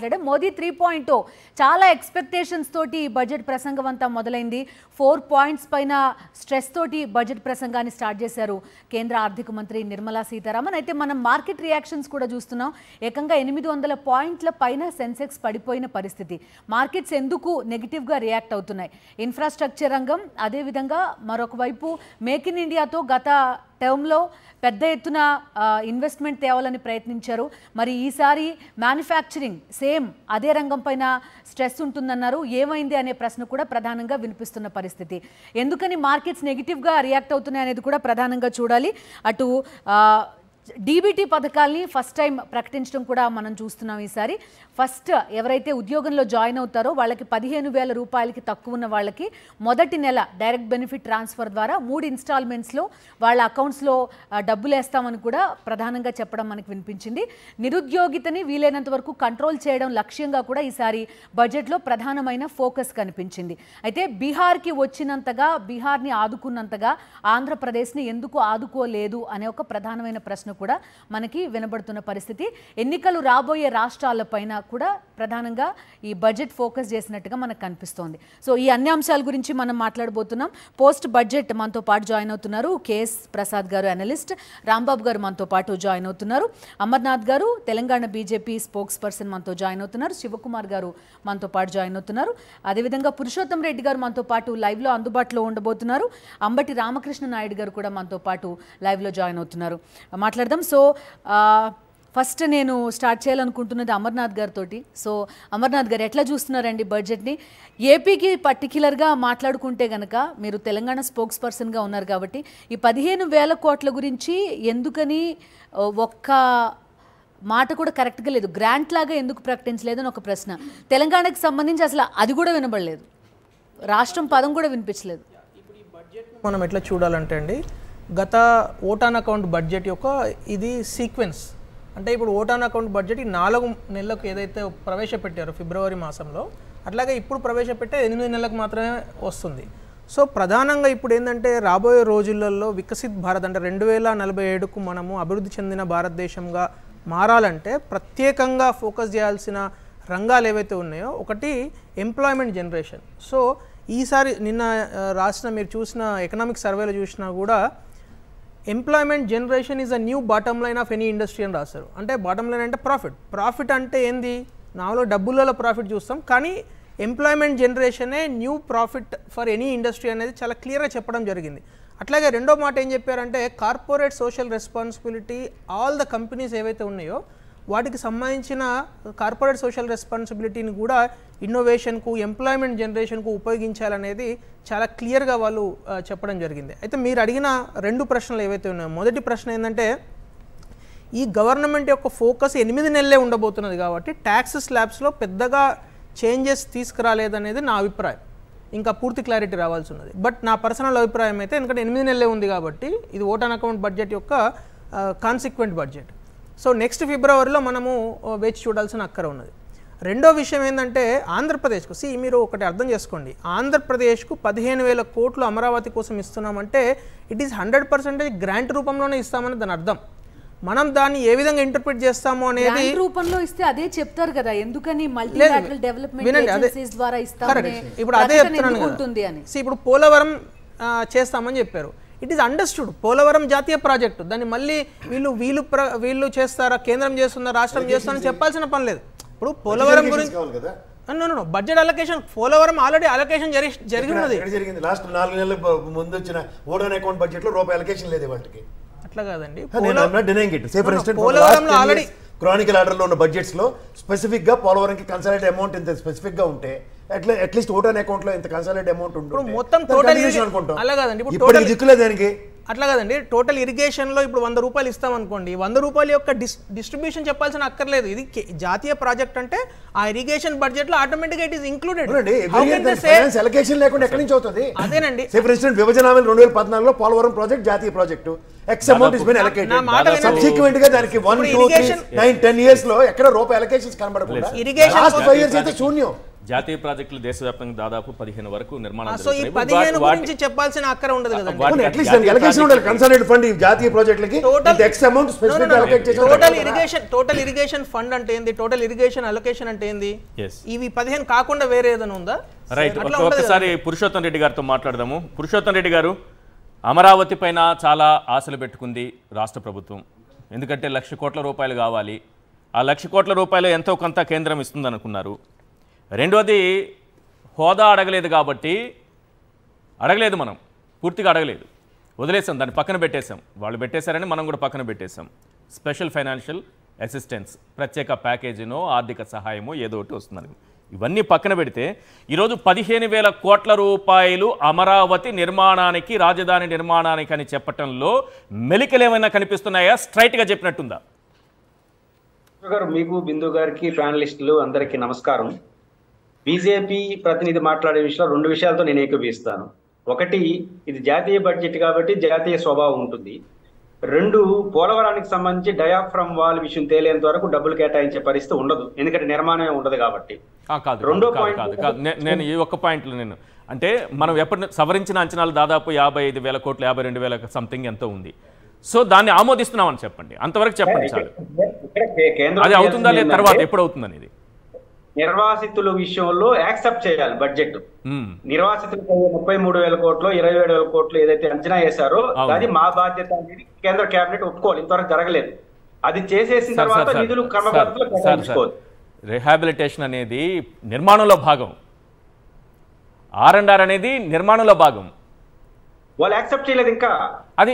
మాట్లాడాం. మోదీ 3.0 చాలా ఎక్స్పెక్టేషన్స్ తోటి బడ్జెట్ ప్రసంగం అంతా మొదలైంది. 4 పాయింట్స్ పైన స్ట్రెస్ తోటి బడ్జెట్ ప్రసంగాన్ని స్టార్ట్ చేశారు కేంద్ర ఆర్థిక మంత్రి నిర్మలా సీతారామన్. అయితే మనం మార్కెట్ రియాక్షన్స్ కూడా చూస్తున్నాం. ఏకంగా 800 పాయింట్ల పైన సెన్సెక్స్ పడిపోయిన పరిస్థితి. మార్కెట్స్ ఎందుకు నెగిటివ్గా రియాక్ట్ అవుతున్నాయి? ఇన్ఫ్రాస్ట్రక్చర్ రంగం, అదేవిధంగా మరొక వైపు మేక్ ఇన్ ఇండియాతో గత టర్మ్లో పెద్ద ఎత్తున ఇన్వెస్ట్మెంట్ తేవాలని ప్రయత్నించారు. మరి ఈసారి మ్యానుఫ్యాక్చరింగ్ సేమ్ అదే రంగం పైన స్ట్రెస్ ఉంటుందన్నారు. ఏమైంది అనే ప్రశ్న కూడా ప్రధానంగా వినిపిస్తున్న పరిస్థితి. ఎందుకని మార్కెట్స్ నెగిటివ్గా రియాక్ట్ అవుతున్నాయి అనేది కూడా ప్రధానంగా చూడాలి. అటు డీబీటీ పథకాల్ని ఫస్ట్ టైం ప్రకటించడం కూడా మనం చూస్తున్నాం. ఈసారి ఫస్ట్ ఎవరైతే ఉద్యోగంలో జాయిన్ అవుతారో వాళ్ళకి 15,000 రూపాయలకి తక్కువ ఉన్న వాళ్ళకి మొదటి నెల డైరెక్ట్ బెనిఫిట్ ట్రాన్స్ఫర్ ద్వారా 3 ఇన్స్టాల్మెంట్స్లో వాళ్ళ అకౌంట్స్లో డబ్బులు వేస్తామని కూడా ప్రధానంగా చెప్పడం మనకు వినిపించింది. నిరుద్యోగితని వీలైనంత వరకు కంట్రోల్ చేయడం లక్ష్యంగా కూడా ఈసారి బడ్జెట్లో ప్రధానమైన ఫోకస్ కనిపించింది. అయితే బీహార్కి వచ్చినంతగా, బీహార్ని ఆదుకున్నంతగా ఆంధ్రప్రదేశ్ని ఎందుకు ఆదుకోలేదు అనే ఒక ప్రధానమైన ప్రశ్న కూడా మనకి వినబడుతున్న పరిస్థితి. ఎన్నికలు రాబోయే రాష్ట్రాలపైన కూడా ప్రధానంగా ఈ బడ్జెట్ ఫోకస్ చేసినట్టుగా మనకు కనిపిస్తోంది. సో ఈ అన్ని అంశాల గురించి మనం మాట్లాడబోతున్నాం. పోస్ట్ బడ్జెట్ మనతో పాటు జాయిన్ అవుతున్నారు కేఎస్ ప్రసాద్ గారు, అనలిస్ట్. రాంబాబు గారు మనతో పాటు జాయిన్ అవుతున్నారు. అమర్నాథ్ గారు తెలంగాణ బీజేపీ స్పోక్స్ పర్సన్ మనతో జాయిన్ అవుతున్నారు. శివకుమార్ గారు మనతో పాటు జాయిన్ అవుతున్నారు. అదేవిధంగా పురుషోత్తం రెడ్డి గారు మనతో పాటు లైవ్లో అందుబాటులో ఉండబోతున్నారు. అంబటి రామకృష్ణ నాయుడు గారు కూడా మనతో పాటు లైవ్లో జాయిన్ అవుతున్నారు. మాట్లాడదాం. సో ఫస్ట్ నేను స్టార్ట్ చేయాలనుకుంటున్నది అమర్నాథ్ గారితో. సో అమర్నాథ్ గారు ఎట్లా చూస్తున్నారండి బడ్జెట్ని? ఏపీకి పర్టిక్యులర్గా మాట్లాడుకుంటే కనుక మీరు తెలంగాణ స్పోక్స్ పర్సన్గా ఉన్నారు కాబట్టి ఈ 15,000 కోట్ల గురించి ఎందుకని ఒక్క మాట కూడా కరెక్ట్గా లేదు, గ్రాంట్ లాగా ఎందుకు ప్రకటించలేదు అని ఒక ప్రశ్న. తెలంగాణకు సంబంధించి అసలు అది కూడా వినబడలేదు, రాష్ట్రం పదం కూడా వినిపించలేదు. ఇప్పుడు ఈ బడ్జెట్ మనం ఎట్లా చూడాలంటే అండి, గత ఓట్ ఆన్ అకౌంట్ బడ్జెట్ యొక్క ఇది సీక్వెన్స్. అంటే ఇప్పుడు ఓట్ ఆన్ అకౌంట్ బడ్జెట్ ఈ 4 నెలలకు ఏదైతే ప్రవేశపెట్టారో ఫిబ్రవరి మాసంలో, అట్లాగే ఇప్పుడు ప్రవేశపెట్టే 8 నెలలకు మాత్రమే వస్తుంది. సో ప్రధానంగా ఇప్పుడు ఏంటంటే రాబోయే రోజులలో వికసిత్ భారత్ అంటే 2047కు మనము అభివృద్ధి చెందిన భారతదేశంగా మారాలంటే ప్రత్యేకంగా ఫోకస్ చేయాల్సిన రంగాలు ఏవైతే ఉన్నాయో, ఒకటి ఎంప్లాయ్మెంట్ జనరేషన్. సో ఈసారి నిన్న రాసిన మీరు చూసిన ఎకనామిక్ సర్వేలో చూసినా కూడా employment generation is a new bottom line of any industry అని రాశారు. అంటే బాటమ్ లైన్ అంటే ప్రాఫిట్ అంటే ఏంది, నాలో డబ్బులలో ప్రాఫిట్ చూస్తాం, కానీ ఎంప్లాయ్మెంట్ జనరేషనే new profit for any industry అనేది చాలా క్లియర్గా చెప్పడం జరిగింది. అట్లాగే రెండో మాట ఏం చెప్పారంటే corporate social responsibility all the companies ఏవైతే ఉన్నాయో వాటికి సంబంధించిన కార్పొరేట్ సోషల్ రెస్పాన్సిబిలిటీని కూడా ఇన్నోవేషన్కు, ఎంప్లాయ్మెంట్ జనరేషన్కు ఉపయోగించాలనేది చాలా క్లియర్గా వాళ్ళు చెప్పడం జరిగింది. అయితే మీరు అడిగిన 2 ప్రశ్నలు ఏవైతే ఉన్నాయో, మొదటి ప్రశ్న ఏంటంటే ఈ గవర్నమెంట్ యొక్క ఫోకస్ 8 నెలలే ఉండబోతున్నది కాబట్టి ట్యాక్స్ స్లాబ్స్లో పెద్దగా చేంజెస్ తీసుకురాలేదనేది నా అభిప్రాయం. ఇంకా పూర్తి క్లారిటీ రావాల్సి ఉన్నది. బట్ నా పర్సనల్ అభిప్రాయం అయితే, ఎందుకంటే 8 నెలలే ఉంది కాబట్టి ఇది ఓట్ ఆన్ అకౌంట్ బడ్జెట్ యొక్క కాన్సిక్వెంట్ బడ్జెట్. సో నెక్స్ట్ ఫిబ్రవరిలో మనము వేచి చూడాల్సిన అక్కర ఉన్నది. రెండో విషయం ఏంటంటే ఆంధ్రప్రదేశ్కు మీరు ఒకటి అర్థం చేసుకోండి, ఆంధ్రప్రదేశ్కు 15,000 కోట్లు అమరావతి కోసం ఇస్తున్నామంటే ఇట్ ఈస్ 100% గ్రాంట్ రూపంలోనే ఇస్తామని దాని అర్థం. మనం దాన్ని ఏ విధంగా ఇంటర్ప్రిట్ చేస్తామో అనేది రూపంలో ఇస్తే అదే చెప్తారు కదా, ఎందుకని మల్టీలాటరల్ డెవలప్మెంట్ ఏజెన్సీస్ ద్వారా ఇస్తామని. ఇప్పుడు అదే చెప్తున్నాను కదా. ఇప్పుడు పోలవరం చేస్తామని చెప్పారు. ఇట్ ఈస్ అండర్స్టూడ్, పోలవరం జాతీయ ప్రాజెక్టు, దాన్ని మళ్ళీ వీళ్ళు చేస్తారా, కేంద్రం చేస్తుందా, రాష్ట్రం చేస్తుందని చెప్పాల్సిన పని లేదు. ఇప్పుడు పోలవరం గురించి budget allocation, Polavaram already allocation జరిగినది. లాస్ట్ 4 నెలల ముందు వచ్చిన ఓట్ ఆన్ అకౌంట్ బడ్జెట్ లో రూపాయి అలొకేషన్ లేదు వాటికి. అట్లా కాదండి, పోలవరంలో ఆల్రెడీ క్రానికల్ ఆర్డర్ లో ఉన్న బడ్జెట్స్ లో స్పెసిఫిక్ గా పోలవరం కి కన్సాలిడేట్ అమౌంట్ ఇంత స్పెసిఫిక్ గా ఉంటే అట్లీస్ట్ ఓట్ ఆన్ అకౌంట్ లో ఇంత కన్సాలిడేట్ అమౌంట్ ఉంటుంది. మొత్తం టోటల్ అనుకుంటాం. అలా కాదండి, ఇప్పుడు దిక్కులేదు దానికి. అట్లా కాదండి, టోటల్ ఇరిగేషన్ లో ఇప్పుడు 100 రూపాయలు ఇస్తాం అనుకోండి, 100 రూపాయల యొక్క డిస్ట్రిబ్యూషన్ చెప్పాల్సిన అక్కర్లేదు. ఇది జాతీయ ప్రాజెక్ట్ అంటే ఆ ఇరిగేషన్ బడ్జెట్ లో ఆటోమేటిక్ గా ఇట్ ఈస్ ఇంక్లూడెడ్. అలొకేషన్ లేకుండా ఎక్కడి నుంచి అవుతుంది? అదేనండి, ఫర్ ఇన్స్టెన్స్ విభజన హామీ 2014లో పోలవరం ప్రాజెక్ట్ జాతీయ project, X amount is been allocated. Subsequent గా దానికి 1, 2, 3, 9, 10 ఇయర్స్ లో ఎక్కడ రూపాయి అలొకేషన్స్ కనబడకుండా లాస్ట్ 5 ఇయర్స్ అయితే శూన్యం. జాతీయ ప్రాజెక్టులు దేశవ్యాప్తంగా దాదాపు 15 వరకు నిర్మాణం సో ఈ 15 గురించి చెప్పాల్సిన అక్కర ఉండదు కదండి. అట్లీస్ట్ అలొకేషన్ ఉండాలి కన్సల్టెంట్ ఫండ్ జాతీయ ప్రాజెక్టులకి ఎక్స్ అమౌంట్ స్పెసిఫిక్ అలొకేట్ చేసి టోటల్ ఇరిగేషన్ ఫండ్ అంటే ఏంది, టోటల్ ఇరిగేషన్ అలొకేషన్ అంటే ఏంది, ఇవి 15 కాకుండా వేరే ఏదైనా ఉందా? రైట్, ఒకసారి పురుషోత్తం రెడ్డి గారితో మాట్లాడదాము. పురుషోత్తం రెడ్డి గారు, అమరావతి పైన చాలా ఆశలు పెట్టుకుంది రాష్ట్ర ప్రభుత్వం, ఎందుకంటే 1,00,000 కోట్ల రూపాయలు కావాలి. ఆ 1,00,000 కోట్ల రూపాయలు ఎంతో కొంత కేంద్రం ఇస్తుంది అనుకున్నారు. రెండోది, హోదా అడగలేదు కాబట్టి, అడగలేదు, మనం పూర్తిగా అడగలేదు, వదిలేసాం, దాన్ని పక్కన పెట్టేశాం. వాళ్ళు పెట్టేశారని మనం కూడా పక్కన పెట్టేశాం. స్పెషల్ ఫైనాన్షియల్ అసిస్టెన్స్, ప్రత్యేక ప్యాకేజీనో ఆర్థిక సహాయమో ఏదో ఒకటి వస్తుందని ఇవన్నీ పక్కన పెడితే ఈరోజు 15,000 కోట్ల రూపాయలు అమరావతి నిర్మాణానికి, రాజధాని నిర్మాణానికి అని చెప్పటంలో మెలికలు ఏమైనా కనిపిస్తున్నాయా? స్ట్రైట్గా చెప్పినట్టుందా? గారు, మీకు, బిందు గారికి, ప్యానలిస్టులు అందరికీ నమస్కారం. బీజేపీ ప్రతినిధి మాట్లాడే విషయంలో 2 విషయాలతో నేను ఏకీభవిస్తాను. ఒకటి, ఇది జాతీయ బడ్జెట్ కాబట్టి జాతీయ స్వభావం ఉంటుంది. 2, పోలవరానికి సంబంధించి డయాఫ్రమ్ వాల్ విషయం తేలేంత వరకు డబ్బులు కేటాయించే పరిస్థితి ఉండదు, ఎందుకంటే నిర్మాణమే ఉండదు కాబట్టి. రెండో పాయింట్, నేను ఈ ఒక్క పాయింట్లో నేను అంటే మనం ఎప్పటి సవరించిన అంచనాలు దాదాపు 55,000 కోట్లు, 52,000 సంథింగ్ ఎంతో ఉంది. సో దాన్ని ఆమోదిస్తున్నామని చెప్పండి, అంతవరకు చెప్పండి చాలు. అది అవుతుందా లేదా, తర్వాత ఎప్పుడు అవుతుంది అనేది నిర్వాసితుల విషయంలో యాక్సెప్ట్ చేయాలి బడ్జెట్. నిర్వాసితులకు 33,000 కోట్లు, 27,000 కోట్లు ఏదైతే అంచనా వేశారో అది మా బాధ్యత అనేది కేంద్ర కేబినెట్ ఒప్పుకోవాలి. ఇంతవరకు జరగలేదు. అది చేసేసిన తర్వాత నిధులు క్రమబద్ధంగా కేటాయించుకోవాలి. రిహాబిలిటేషన్ అనేది నిర్మాణంలో భాగం, R&R అనేది నిర్మాణంలో భాగం. వాళ్ళు యాక్సెప్ట్ చేయలేదు ఇంకా. అది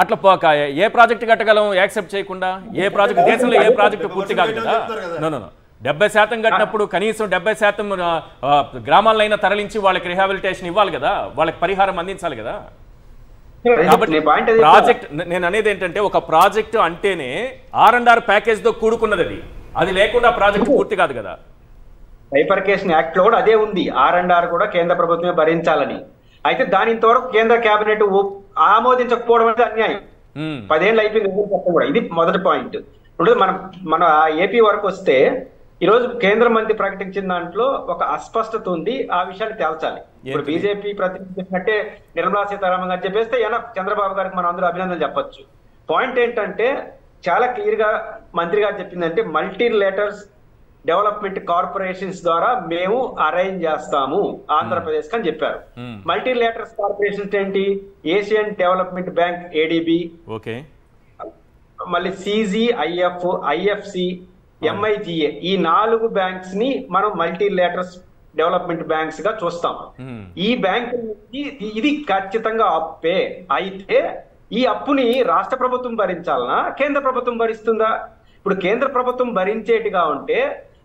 అట్లా పోక ఏ ప్రాజెక్ట్ కట్టగలం యాక్సెప్ట్ చేయకుండా? ఏ ప్రాజెక్ట్, దేశంలో ఏ ప్రాజెక్టు పూర్తి కాదు కదా. నో 70% కట్టినప్పుడు కనీసం 70% గ్రామాలైనా తరలించి వాళ్ళకి రిహాబిలిటేషన్ ఇవ్వాలి కదా, వాళ్ళకి పరిహారం అందించాలి కదా. కాబట్టి ప్రాజెక్ట్, నేను అనేది ఏంటంటే ఒక ప్రాజెక్టు అంటేనే R&R ప్యాకేజ్తో కూడుకున్నది. అది లేకుండా ప్రాజెక్ట్ పూర్తి కాదు కదా. బైఫర్కేషన్ యాక్ట్ లో కూడా అదే ఉంది, R&R కూడా కేంద్ర ప్రభుత్వమే భరించాలని. అయితే దాని ఇంతవరకు కేంద్ర కేబినెట్ ఆమోదించకపోవడం అనేది అన్యాయం. 10 ఏళ్ళు అయిపోయింది కూడా. ఇది మొదటి పాయింట్. మన ఏపీ వరకు వస్తే ఈరోజు కేంద్ర మంత్రి ప్రకటించిన దాంట్లో ఒక అస్పష్టత ఉంది, ఆ విషయాన్ని తేల్చాలి. ఇప్పుడు బీజేపీ ప్రతినిధి చెప్పినట్టే నిర్మలా సీతారామన్ గారు చెప్పేస్తే చంద్రబాబు గారికి మనం అందరూ అభినందనలు చెప్పొచ్చు. పాయింట్ ఏంటంటే చాలా క్లియర్ గా మంత్రి గారు చెప్పిందంటే మల్టీలేటర్స్ డెవలప్మెంట్ కార్పొరేషన్స్ ద్వారా మేము అరేంజ్ చేస్తాము ఆంధ్రప్రదేశ్ అని చెప్పారు. మల్టీలేటర్స్ కార్పొరేషన్స్ ఏంటి? ఏషియన్ డెవలప్మెంట్ బ్యాంక్ ADB, మళ్ళీ CGIF, IFC, MIGA, ఈ 4 బ్యాంక్స్ ని మనం మల్టీలేటర్స్ డెవలప్మెంట్ బ్యాంక్స్ గా చూస్తాం. ఈ బ్యాంక్ ఇది ఖచ్చితంగా అప్పే. అయితే ఈ అప్పుని రాష్ట్ర ప్రభుత్వం భరించాలనా, కేంద్ర ప్రభుత్వం భరిస్తుందా? ఇప్పుడు కేంద్ర ప్రభుత్వం భరించేటిగా ఉంటే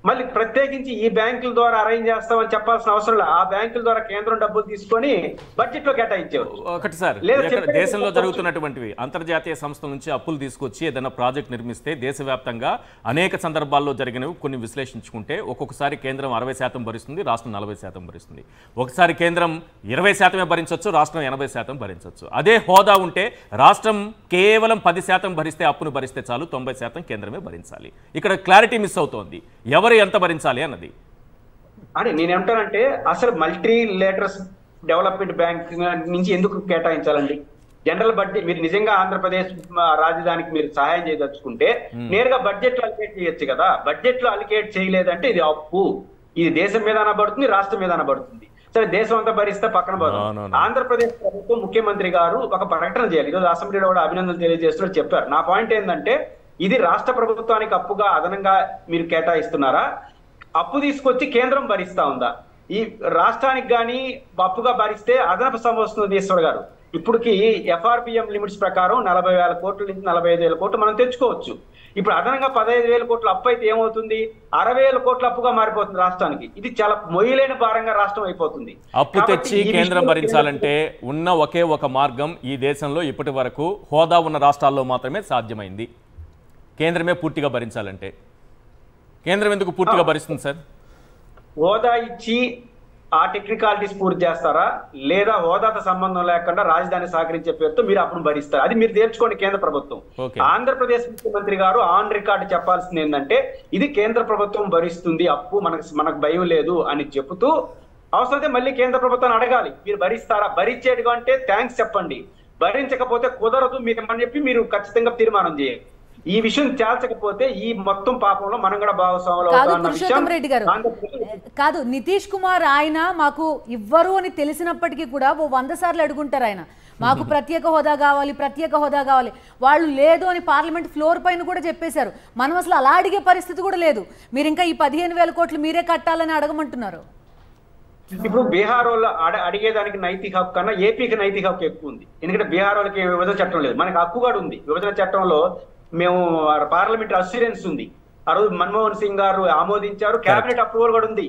మళ్ళీ ప్రత్యేకించి ఈ బ్యాంకుల ద్వారా అరేంజ్ చేస్తామని చెప్పాల్సిన అవసరం లేదు. ఆ బ్యాంకుల ద్వారా కేంద్రం డబ్బులు తీసుకొని బడ్జెట్ లో కేటాయించవచ్చు. ఒకటి సార్, దేశంలో జరుగుతున్నటువంటివి అంతర్జాతీయ సంస్థల నుంచి అప్పులు తీసుకొచ్చి ఏదైనా ప్రాజెక్ట్ నిర్మిస్తే దేశవ్యాప్తంగా అనేక సందర్భాల్లో జరిగినవి కొన్ని విశ్లేషించుకుంటే ఒక్కొక్కసారి కేంద్రం 60% భరిస్తుంది, రాష్ట్రం 40% భరిస్తుంది. ఒకసారి కేంద్రం 20% భరించవచ్చు, రాష్ట్రం 80% భరించవచ్చు. అదే హోదా ఉంటే రాష్ట్రం కేవలం 10% భరిస్తే, అప్పును భరిస్తే చాలు, 90% కేంద్రమే భరించాలి. ఇక్కడ క్లారిటీ మిస్ అవుతోంది, ఎవరు ఎంత భరించాలి అన్నది. అని నేనేమంటానంటే అసలు మల్టీలేటర్స్ డెవలప్మెంట్ బ్యాంక్ నుంచి ఎందుకు కేటాయించాలండి? జనరల్ బడ్జెట్ మీరు నిజంగా ఆంధ్రప్రదేశ్ రాజధానికి మీరు సహాయం చేయదలుచుకుంటే నేరుగా బడ్జెట్ లో అలికేట్ చేయొచ్చు కదా. బడ్జెట్ లో అలికేట్ చేయలేదంటే ఇది అప్పు. ఇది దేశం మీద అనబడుతుంది, రాష్ట్రం మీద అనబడుతుంది. సరే, దేశం అంతా భరిస్తే పక్కన పడుతుంది. ఆంధ్రప్రదేశ్ ప్రభుత్వం ముఖ్యమంత్రి గారు ఒక ప్రకటన చేయాలి. ఈరోజు అసెంబ్లీలో కూడా అభినందనలు తెలియజేస్తున్నారు, చెప్పారు. నా పాయింట్ ఏంటంటే ఇది రాష్ట్ర ప్రభుత్వానికి అప్పుగా అదనంగా మీరు కేటాయిస్తున్నారా, అప్పు తీసుకొచ్చి కేంద్రం భరిస్తా ఉందా? ఈ రాష్ట్రానికి కానీ అప్పుగా భరిస్తే అదనపు సొమ్ము వస్తుంది. ఈశ్వర్ గారు, ఇప్పటికి FRPM లిమిట్స్ ప్రకారం 40,000 కోట్ల నుంచి 45,000 కోట్లు మనం తెచ్చుకోవచ్చు. ఇప్పుడు అదనంగా 15,000 కోట్ల అప్పు అయితే ఏమవుతుంది? 60,000 కోట్ల అప్పుగా మారిపోతుంది రాష్ట్రానికి. ఇది చాలా మొయ్యలేని భారంగా రాష్ట్రం అయిపోతుంది. అప్పు తెచ్చి కేంద్రం భరించాలంటే ఉన్న ఒకే ఒక మార్గం ఈ దేశంలో ఇప్పటి వరకు హోదా ఉన్న రాష్ట్రాల్లో మాత్రమే సాధ్యమైంది. కేంద్రమే పూర్తిగా భరించాలంటే కేంద్రం ఎందుకు పూర్తిగా భరిస్తుంది సార్? హోదా ఇచ్చి ఆ టెక్నికాలిటీస్ పూర్తి చేస్తారా, లేదా హోదాతో సంబంధం లేకుండా రాజధాని సహకరించే పేరుతో మీరు అప్పును భరిస్తారు? అది మీరు తేల్చుకోండి కేంద్ర ప్రభుత్వం. ఆంధ్రప్రదేశ్ ముఖ్యమంత్రి గారు ఆన్ రికార్డు చెప్పాల్సింది ఏంటంటే ఇది కేంద్ర ప్రభుత్వం భరిస్తుంది అప్పు, మనకు భయం లేదు అని చెబుతూ అవసరమైతే మళ్ళీ కేంద్ర ప్రభుత్వాన్ని అడగాలి మీరు భరిస్తారా. భరించేది అంటే థ్యాంక్స్ చెప్పండి, భరించకపోతే కుదరదు మీరేమని చెప్పి మీరు ఖచ్చితంగా తీర్మానం చేయండి. ఈ విషయం తేల్చకపోతే ఈ మొత్తం పాపంలో మనం కూడా కాదు. నితీష్ కుమార్ ఆయన మాకు ఇవ్వరు అని తెలిసినప్పటికీ కూడా 100 సార్లు అడుగుంటారు ఆయన, మాకు ప్రత్యేక హోదా కావాలి, ప్రత్యేక హోదా కావాలి. వాళ్ళు లేదు అని పార్లమెంట్ ఫ్లోర్ పైన కూడా చెప్పేశారు. మనం అసలు అలా అడిగే పరిస్థితి కూడా లేదు. మీరు ఇంకా ఈ 15,000 కోట్లు మీరే కట్టాలని అడగమంటున్నారు. ఇప్పుడు బీహార్ వాళ్ళు అడిగేదానికి నైతిక హక్కు కన్నా ఏపీకి నైతిక హక్కు ఎక్కువ ఉంది. ఎందుకంటే బీహార్ వాళ్ళకి విభజన చట్టం లేదు, మనకి హక్కు కూడా ఉంది. విభజన చట్టంలో మేము పార్లమెంటరీ అస్యూరెన్స్ ఉంది. ఆ రోజు మన్మోహన్ సింగ్ గారు ఆమోదించారు, కేబినెట్ అప్రూవల్ కూడా ఉంది.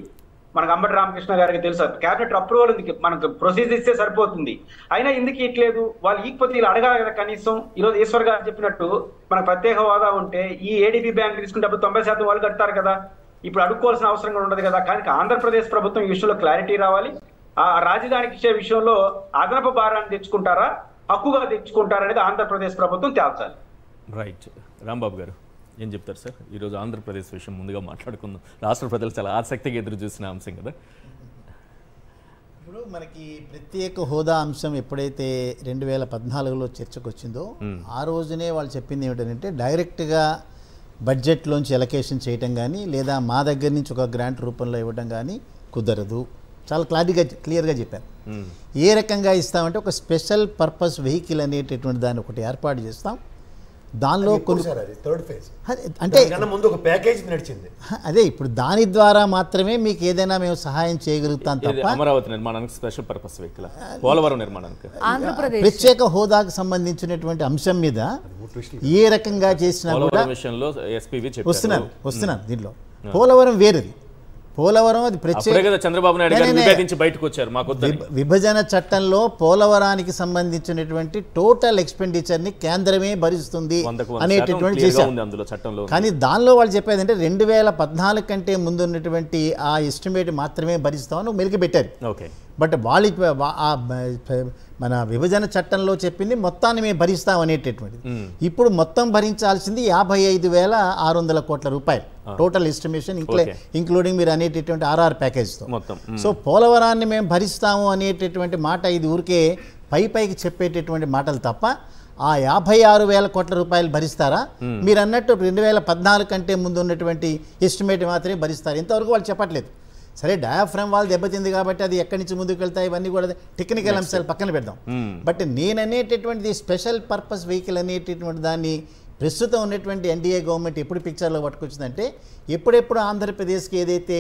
మనకు అంబటి రామకృష్ణ గారికి తెలుసు, కేబినెట్ అప్రూవల్ ఉంది, మనకు ప్రొసీజర్ ఇస్తే సరిపోతుంది. అయినా ఎందుకు ఇట్లేదు వాళ్ళు ఈకపోతే వీళ్ళు అడగాలి కదా కనీసం. ఈరోజు ఈశ్వర్ గారు చెప్పినట్టు మనకు ప్రత్యేక హోదా ఉంటే ఈ ఏడీబీ బ్యాంక్ తీసుకుంటే 90% వాళ్ళు కడతారు కదా, ఇప్పుడు అడుక్కోవాల్సిన అవసరం కూడా ఉండదు కదా. కానీ ఆంధ్రప్రదేశ్ ప్రభుత్వం ఈ విషయంలో క్లారిటీ రావాలి. ఆ రాజధానికి ఇచ్చే విషయంలో అదనపు భారాన్ని తెచ్చుకుంటారా, హక్కుగా తెచ్చుకుంటారా అనేది ఆంధ్రప్రదేశ్ ప్రభుత్వం తేల్చాలి. రైట్. రాంబాబు గారు ఏం చెప్తారు సార్? ఈరోజు ఆంధ్రప్రదేశ్ విషయం ముందుగా మాట్లాడుకుందాం. రాష్ట్ర ప్రజలు చాలా ఆసక్తిగా ఎదురు చూసిన అంశం కదా. ఇప్పుడు మనకి ప్రత్యేక హోదా అంశం ఎప్పుడైతే 2014లో చర్చకు వచ్చిందో ఆ రోజునే వాళ్ళు చెప్పింది ఏమిటంటే డైరెక్ట్గా బడ్జెట్లోంచి ఎలకేషన్ చేయటం కానీ లేదా మా దగ్గర నుంచి ఒక గ్రాంట్ రూపంలో ఇవ్వడం కానీ కుదరదు. చాలా క్లియర్గా చెప్పారు. ఏ రకంగా ఇస్తామంటే ఒక స్పెషల్ పర్పస్ వెహికల్ అనేటటువంటి దాన్ని ఒకటి ఏర్పాటు చేస్తాం. దానిలో కొన్ని అంటే ముందు ఒక ప్యాకేజ్ నడిచింది. అదే ఇప్పుడు దాని ద్వారా మాత్రమే మీకు ఏదైనా మేము సహాయం చేయగలుగుతాం తప్ప అమరావతి నిర్మాణానికి స్పెషల్ పర్పస్ వెహికల్, పోలవరం నిర్మాణానికి ప్రత్యేక హోదాకు సంబంధించినటువంటి అంశం మీద ఏ రకంగా చేసినా కూడా వస్తున్నాను దీంట్లో. పోలవరం వేరేది, పోలవరం అది ప్రత్యేక చంద్రబాబు నాయుడు గారు విభేదించి బయటకు వచ్చారు. మాకు విభజన చట్టంలో పోలవరానికి సంబంధించినటువంటి టోటల్ ఎక్స్పెండిచర్ ని కేంద్రమే భరిస్తుంది అనేటటువంటి చేశారు. కానీ దానిలో వాళ్ళు చెప్పేది అంటే 2014 కంటే ముందు ఉన్నటువంటి ఆ ఎస్టిమేట్ మాత్రమే భరిస్తామని మెలికి పెట్టారు. బట్ వాళ్ళు మన విభజన చట్టంలో చెప్పింది మొత్తాన్ని మేము భరిస్తాం అనేటటువంటిది. ఇప్పుడు మొత్తం భరించాల్సింది 55,600 కోట్ల రూపాయలు టోటల్ ఎస్టిమేషన్, ఇంక్లూడింగ్ మీరు అనేటటువంటి ఆర్ఆర్ ప్యాకేజ్తో. సో పోలవరాన్ని మేము భరిస్తాము అనేటటువంటి మాట ఇది ఊరికే పైకి చెప్పేటటువంటి మాటలు తప్ప ఆ 56,000 కోట్ల రూపాయలు భరిస్తారా? మీరు అన్నట్టు 2014 కంటే ముందు ఉన్నటువంటి ఎస్టిమేట్ మాత్రమే భరిస్తారు. ఇంతవరకు వాళ్ళు చెప్పట్లేదు. సరే డయాఫ్రామ్ వాళ్ళు దెబ్బతింది కాబట్టి అది ఎక్కడి నుంచి ముందుకు వెళ్తాయి ఇవన్నీ కూడా టెక్నికల్ అంశాలు పక్కన పెడదాం. బట్ నేను అనేటటువంటిది స్పెషల్ పర్పస్ వెహికల్ అనేటటువంటి దాన్ని ప్రస్తుతం ఉన్నటువంటి ఎన్డీఏ గవర్నమెంట్ ఎప్పుడు పిక్చర్లో పట్టుకొచ్చిందంటే ఎప్పుడెప్పుడు ఆంధ్రప్రదేశ్కి ఏదైతే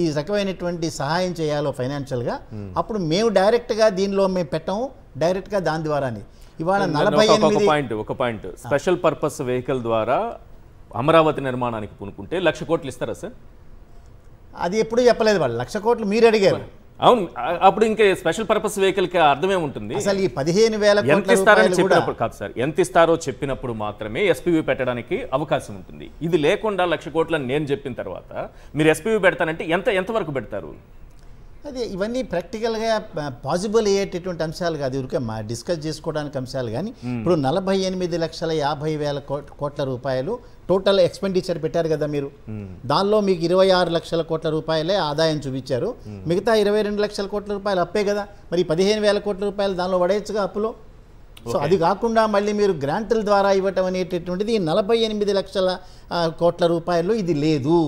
ఈ రకమైనటువంటి సహాయం చేయాలో ఫైనాన్షియల్గా అప్పుడు మేము డైరెక్ట్గా దీనిలో మేము పెట్టాము, డైరెక్ట్గా దాని ద్వారానే. ఇవాళ 48 ఒక పాయింట్ స్పెషల్ పర్పస్ వెహికల్ ద్వారా అమరావతి నిర్మాణానికి పూనుకుంటే 1,00,000 కోట్లు ఇస్తారా సార్? అది ఎప్పుడు చెప్పలేదు వాళ్ళు. 1,00,000 కోట్లు మీరు అడిగారు. అవును, అప్పుడు ఇంకా స్పెషల్ పర్పస్ వెహికల్ కి అర్థమే ఉంటుంది. అసలు ఈ 15,000 కాదు సార్, ఎంత ఇస్తారో చెప్పినప్పుడు మాత్రమే ఎస్పీవీ పెట్టడానికి అవకాశం ఉంటుంది. ఇది లేకుండా 1,00,000 కోట్లని నేను చెప్పిన తర్వాత మీరు ఎస్పీవీ పెడతానంటే ఎంతవరకు పెడతారు? అదే ఇవన్నీ ప్రాక్టికల్గా పాసిబుల్ అయ్యేటటువంటి అంశాలు కాదు, ఊరికే డిస్కస్ చేసుకోవడానికి అంశాలు. కానీ ఇప్పుడు 48,50,000 కోట్ల రూపాయలు టోటల్ ఎక్స్పెండిచర్ పెట్టారు కదా మీరు. దానిలో మీకు 26 లక్షల కోట్ల రూపాయలే ఆదాయం చూపించారు, మిగతా 22 లక్షల కోట్ల రూపాయలు అప్పే కదా. మరి 15,000 కోట్ల రూపాయలు దానిలో పడేయచ్చుగా అప్పులో. సో అది కాకుండా మళ్ళీ మీరు గ్రాంట్ల ద్వారా ఇవ్వటం అనేటటువంటిది 48 లక్షల కోట్ల రూపాయలు ఇది లేదు.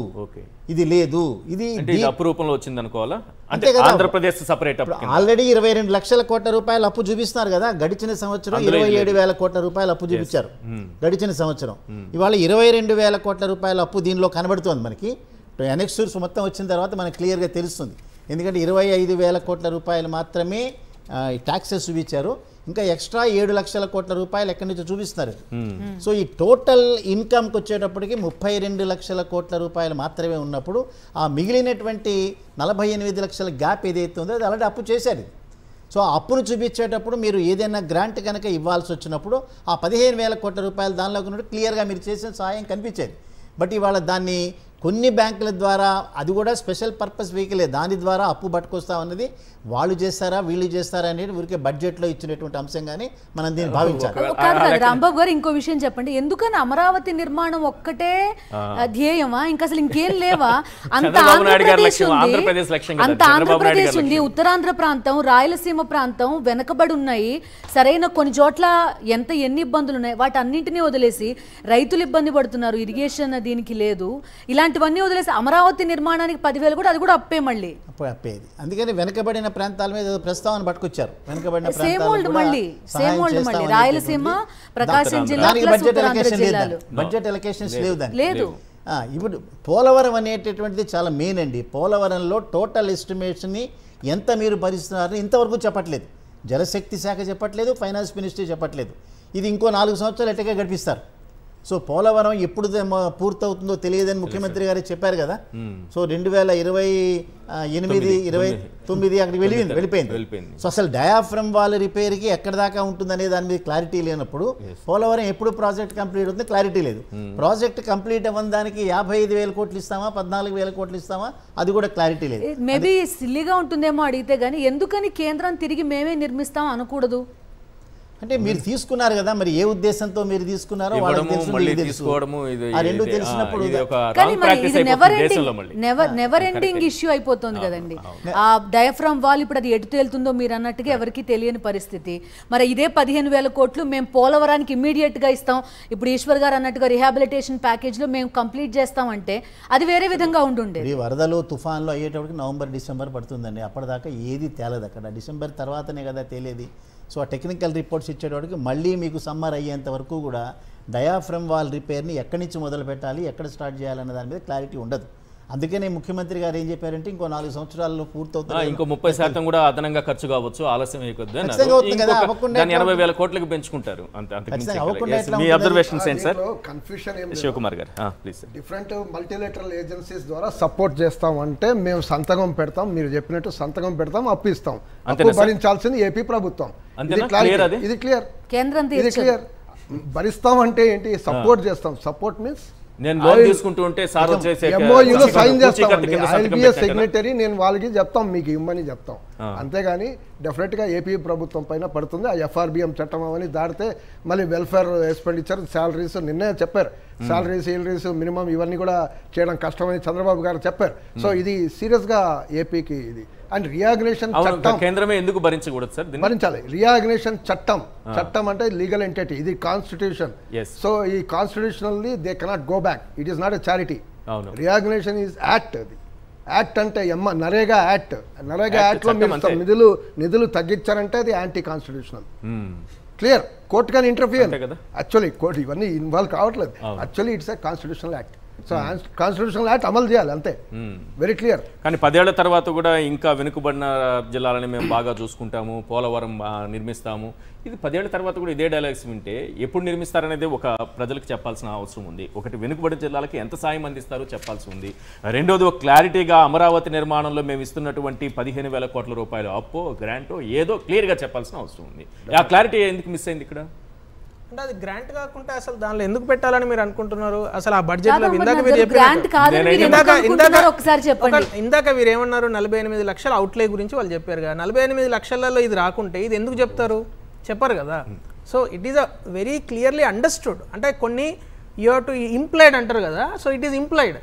ఇది లేదు, ఇది అప్రూపంలో వచ్చింది అనుకోవాలా? అంటే ఆంధ్రప్రదేశ్ సెపరేట్ ఆల్రెడీ 22 లక్షల కోట్ల రూపాయలు అప్పు చూపిస్తున్నారు కదా. గడిచిన సంవత్సరం 27,000 కోట్ల రూపాయలు అప్పు చూపించారు గడిచిన సంవత్సరం. ఇవాళ 22,000 కోట్ల రూపాయల అప్పు దీనిలో కనబడుతోంది మనకి. ఎనెక్స్యూర్స్ మొత్తం వచ్చిన తర్వాత మనకు క్లియర్గా తెలుస్తుంది. ఎందుకంటే 25,000 కోట్ల రూపాయలు మాత్రమే ట్యాక్సెస్ చూపించారు, ఇంకా ఎక్స్ట్రా 7 లక్షల కోట్ల రూపాయలు ఎక్కడి నుంచో చూపిస్తున్నారు. సో ఈ టోటల్ ఇన్కమ్కి వచ్చేటప్పటికి 32 లక్షల కోట్ల రూపాయలు మాత్రమే ఉన్నప్పుడు ఆ మిగిలినటువంటి 48 లక్షల గ్యాప్ ఏదైతే ఉందో అది ఆల్రెడీ అప్పు చేశారు. సో ఆ అప్పును చూపించేటప్పుడు మీరు ఏదైనా గ్రాంట్ కనుక ఇవ్వాల్సి వచ్చినప్పుడు ఆ 15,000 కోట్ల రూపాయలు దానిలో ఉన్నట్టు క్లియర్గా మీరు చేసిన సహాయం కనిపించేది. బట్ ఇవాళ దాన్ని కొన్ని బ్యాంకుల ద్వారా, అది కూడా స్పెషల్ పర్పస్ వెహికలే, దాని ద్వారా అప్పు పట్టుకొస్తామన్నది వాళ్ళు చేస్తారా వీళ్ళు చేస్తారా అనేది ఊరికే బడ్జెట్లో ఇచ్చినటువంటి అంశంగానే మనం దీన్ని భావించాలి. కాదు రాంబాబు గారు, ఇంకో విషయం చెప్పండి, ఎందుకని అమరావతి నిర్మాణం ఒక్కటే ధ్యేయమా? ఇంకా అసలు ఇంకేం లేవా? అంత ఆంధ్రప్రదేశ్ ఉంది, ఉత్తరాంధ్ర ప్రాంతం, రాయలసీమ ప్రాంతం వెనకబడి ఉన్నాయి. సరైన కొన్ని చోట్ల ఎన్ని ఇబ్బందులు ఉన్నాయి, వాటి అన్నింటినీ వదిలేసి రైతులు ఇబ్బంది పడుతున్నారు, ఇరిగేషన్ దీనికి లేదు, ఇలాంటివన్నీ వదిలేసి అమరావతి నిర్మాణానికి 10,000 కూడా, అది కూడా అప్పే మళ్ళీ అప్పేది. అందుకని వెనకబడిన ప్రాంతాల మీద ప్రస్తావన పట్టుకొచ్చారు. వెనకబడిన రాయలసీమ, ప్రకాశం జిల్లా, బడ్జెట్ ఎలకేషన్స్ లేవు దానికి. లేదు. ఇప్పుడు పోలవరం అనేటటువంటిది చాలా మెయిన్ అండి. పోలవరంలో టోటల్ ఎస్టిమేట్స్ని ఎంత మీరు భరిస్తున్నారని ఇంతవరకు చెప్పట్లేదు. జలశక్తి శాఖ చెప్పట్లేదు, ఫైనాన్స్ మినిస్ట్రీ చెప్పట్లేదు. ఇది ఇంకో 4 సంవత్సరాలు ఎట్టగా గడిపిస్తారు. సో పోలవరం ఎప్పుడు పూర్తవుతుందో తెలియదని ముఖ్యమంత్రి గారు చెప్పారు కదా. సో 2028, 29 అక్కడికి వెళ్ళిపోయింది. సో అసలు డయాఫ్రమ్ వాల్ రిపేర్కి ఎక్కడ దాకా ఉంటుందనే దాని మీద క్లారిటీ లేనప్పుడు పోలవరం ఎప్పుడు ప్రాజెక్ట్ కంప్లీట్ అవుతుంది క్లారిటీ లేదు. ప్రాజెక్ట్ కంప్లీట్ అవ్వని దానికి 55,000 కోట్లు ఇస్తామా, 14,000 కోట్లు ఇస్తామా, అది కూడా క్లారిటీ లేదు. మేబీ సిల్లీగా ఉంటుందేమో అడిగితే గానీ, ఎందుకని కేంద్రం తిరిగి మేమే నిర్మిస్తాం అనకూడదు? అంటే మీరు తీసుకున్నారు కదా, మరి ఏ ఉద్దేశంతో మీరు తీసుకున్నారో వాళ్ళకి తెలుసు. ఆ రెండు తెలిసినప్పుడు నెవర్ ఎండింగ్ ఇష్యూ అయిపోతుంది కదండి. ఆ డయాఫ్రామ్ వాల్ ఇప్పుడు అది ఎటు తేలుతుందో మీరు అన్నట్టుగా ఎవరికి తెలియని పరిస్థితి. మరి ఇదే 15,000 కోట్లు మేము పోలవరానికి ఇమ్మీడియట్ గా ఇస్తాం, ఇప్పుడు ఈశ్వర్ గారు అన్నట్టుగా రిహాబిలిటేషన్ ప్యాకేజ్ లో మేము కంప్లీట్ చేస్తామంటే అది వేరే విధంగా ఉంటుండే. వరదలు తుఫాన్లు అయ్యేటప్పటికి నవంబర్, డిసెంబర్ పడుతుందండి. అప్పటిదాకా ఏది తేలదు అక్కడ. డిసెంబర్ తర్వాతనే కదా తేలేది. సో ఆ టెక్నికల్ రిపోర్ట్స్ ఇచ్చేటప్పటికి మళ్ళీ మీకు సమ్మర్ అయ్యేంత వరకు కూడా డయాఫ్రమ్ వాల్ రిపేర్ని ఎక్కడి నుంచి మొదలు పెట్టాలి, ఎక్కడ స్టార్ట్ చేయాలన్న దాని మీద క్లారిటీ ఉండదు. అందుకనే ముఖ్యమంత్రి గారు ఏం చెప్పారంటే ఇంకో 4 సంవత్సరాల్లో పూర్తవుతుంది, ఇంకో 30% కూడా అదనంగా ఖర్చు కావచ్చు, ఆలస్యం అయిపోద్ది, 80,000 కోట్లకు పెంచుకుంటారు. శివకుమార్ గారు ప్లీజ్. డిఫరెంట్ మల్టీలేటరల్ ఏజెన్సీస్ ద్వారా సపోర్ట్ చేస్తాం అంటే మేము సంతకం పెడతాం, మీరు చెప్పినట్టు సంతకం పెడతాం, అప్పు ఇస్తాం. అప్పు భరించాల్సింది ఏపీ ప్రభుత్వం. ఇది క్లియర్. భరిస్తాం అంటే ఏంటి? సపోర్ట్ చేస్తాం. సపోర్ట్ మీన్స్ నేను లోన్ తీసుకుంటూ ఉంటే సార్ వచ్చేసి ఎంఓయూలో సైన్ చేస్తామండి. I will be a signatory. నేను వాళ్ళకి చెప్తాం, మీకు ఇమ్మని చెప్తాం. అంతేగాని డెఫినెట్గా ఏపీ ప్రభుత్వం పైన పడుతుంది. ఆ ఎఫ్ఆర్బిఎం చట్టం అవన్నీ దాటితే మళ్ళీ వెల్ఫేర్ ఎక్స్పెండిచర్, శాలరీస్ నిన్నే చెప్పారు, శాలరీస్ మినిమం ఇవన్నీ కూడా చేయడం కష్టమని చంద్రబాబు గారు చెప్పారు. సో ఇది సీరియస్గా ఏపీకి ఇది. అండ్ రియాగ్నేషన్ చట్టం కేంద్రమే ఎందుకు భరించకూడదు సార్? భరించాలి. రియాగ్నేషన్ చట్టం అంటే లీగల్ ఎంటిటీ, ఇది కాన్స్టిట్యూషన్. సో ఈ constitutionally they cannot go back. It is not a charity. రియాగ్నేషన్ is act. అది యాక్ట్ అంటే నరేగా యాక్ట్. నరేగా యాక్ట్ లో మీరు నిధులు తగ్గించారంటే అది యాంటీ కాన్స్టిట్యూషనల్. క్లియర్. కోర్టు కానీ ఇంటర్ఫియర్. యాక్చువల్లీ కోర్టు ఇవన్నీ ఇన్వాల్వ్ కావట్లేదు. Actually it's a constitutional act. So constitutional act అమలు చేయాలి, అంతే. Very clear. కానీ 10 ఏళ్ల తర్వాత కూడా ఇంకా వెనుకబడిన జిల్లాలని మేము బాగా చూసుకుంటాము, పోలవరం నిర్మిస్తాము, ఇది 10 ఏళ్ల తర్వాత కూడా ఇదే డైలాగ్స్ వింటే ఎప్పుడు నిర్మిస్తారనేది ఒక ప్రజలకు చెప్పాల్సిన అవసరం ఉంది. ఒకటి వెనుకబడిన జిల్లాలకి ఎంత సాయం అందిస్తారో చెప్పాల్సి ఉంది. రెండోది ఒక క్లారిటీగా అమరావతి నిర్మాణంలో మేము ఇస్తున్నటువంటి 15,000 కోట్ల రూపాయలు అప్పో గ్రాంటో ఏదో క్లియర్గా చెప్పాల్సిన అవసరం ఉంది. ఆ క్లారిటీ ఎందుకు మిస్ అయింది ఇక్కడ? అంటే అది గ్రాంట్ కాకుండా అసలు దానిలో ఎందుకు పెట్టాలని మీరు అనుకుంటున్నారు? అసలు ఆ బడ్జెట్ లో ఇందాక మీరు ఏమన్నారు, 48 లక్షల అవుట్లే గురించి వాళ్ళు చెప్పారు కదా. 48 లక్షలలో ఇది రాకుంటే ఇది ఎందుకు చెప్తారు? చెప్పారు కదా. So it is a very clearly understood. అంటే కొన్ని యూ హ్యావ్ టు ఇంప్లైడ్ అంటారు కదా. So it is implied.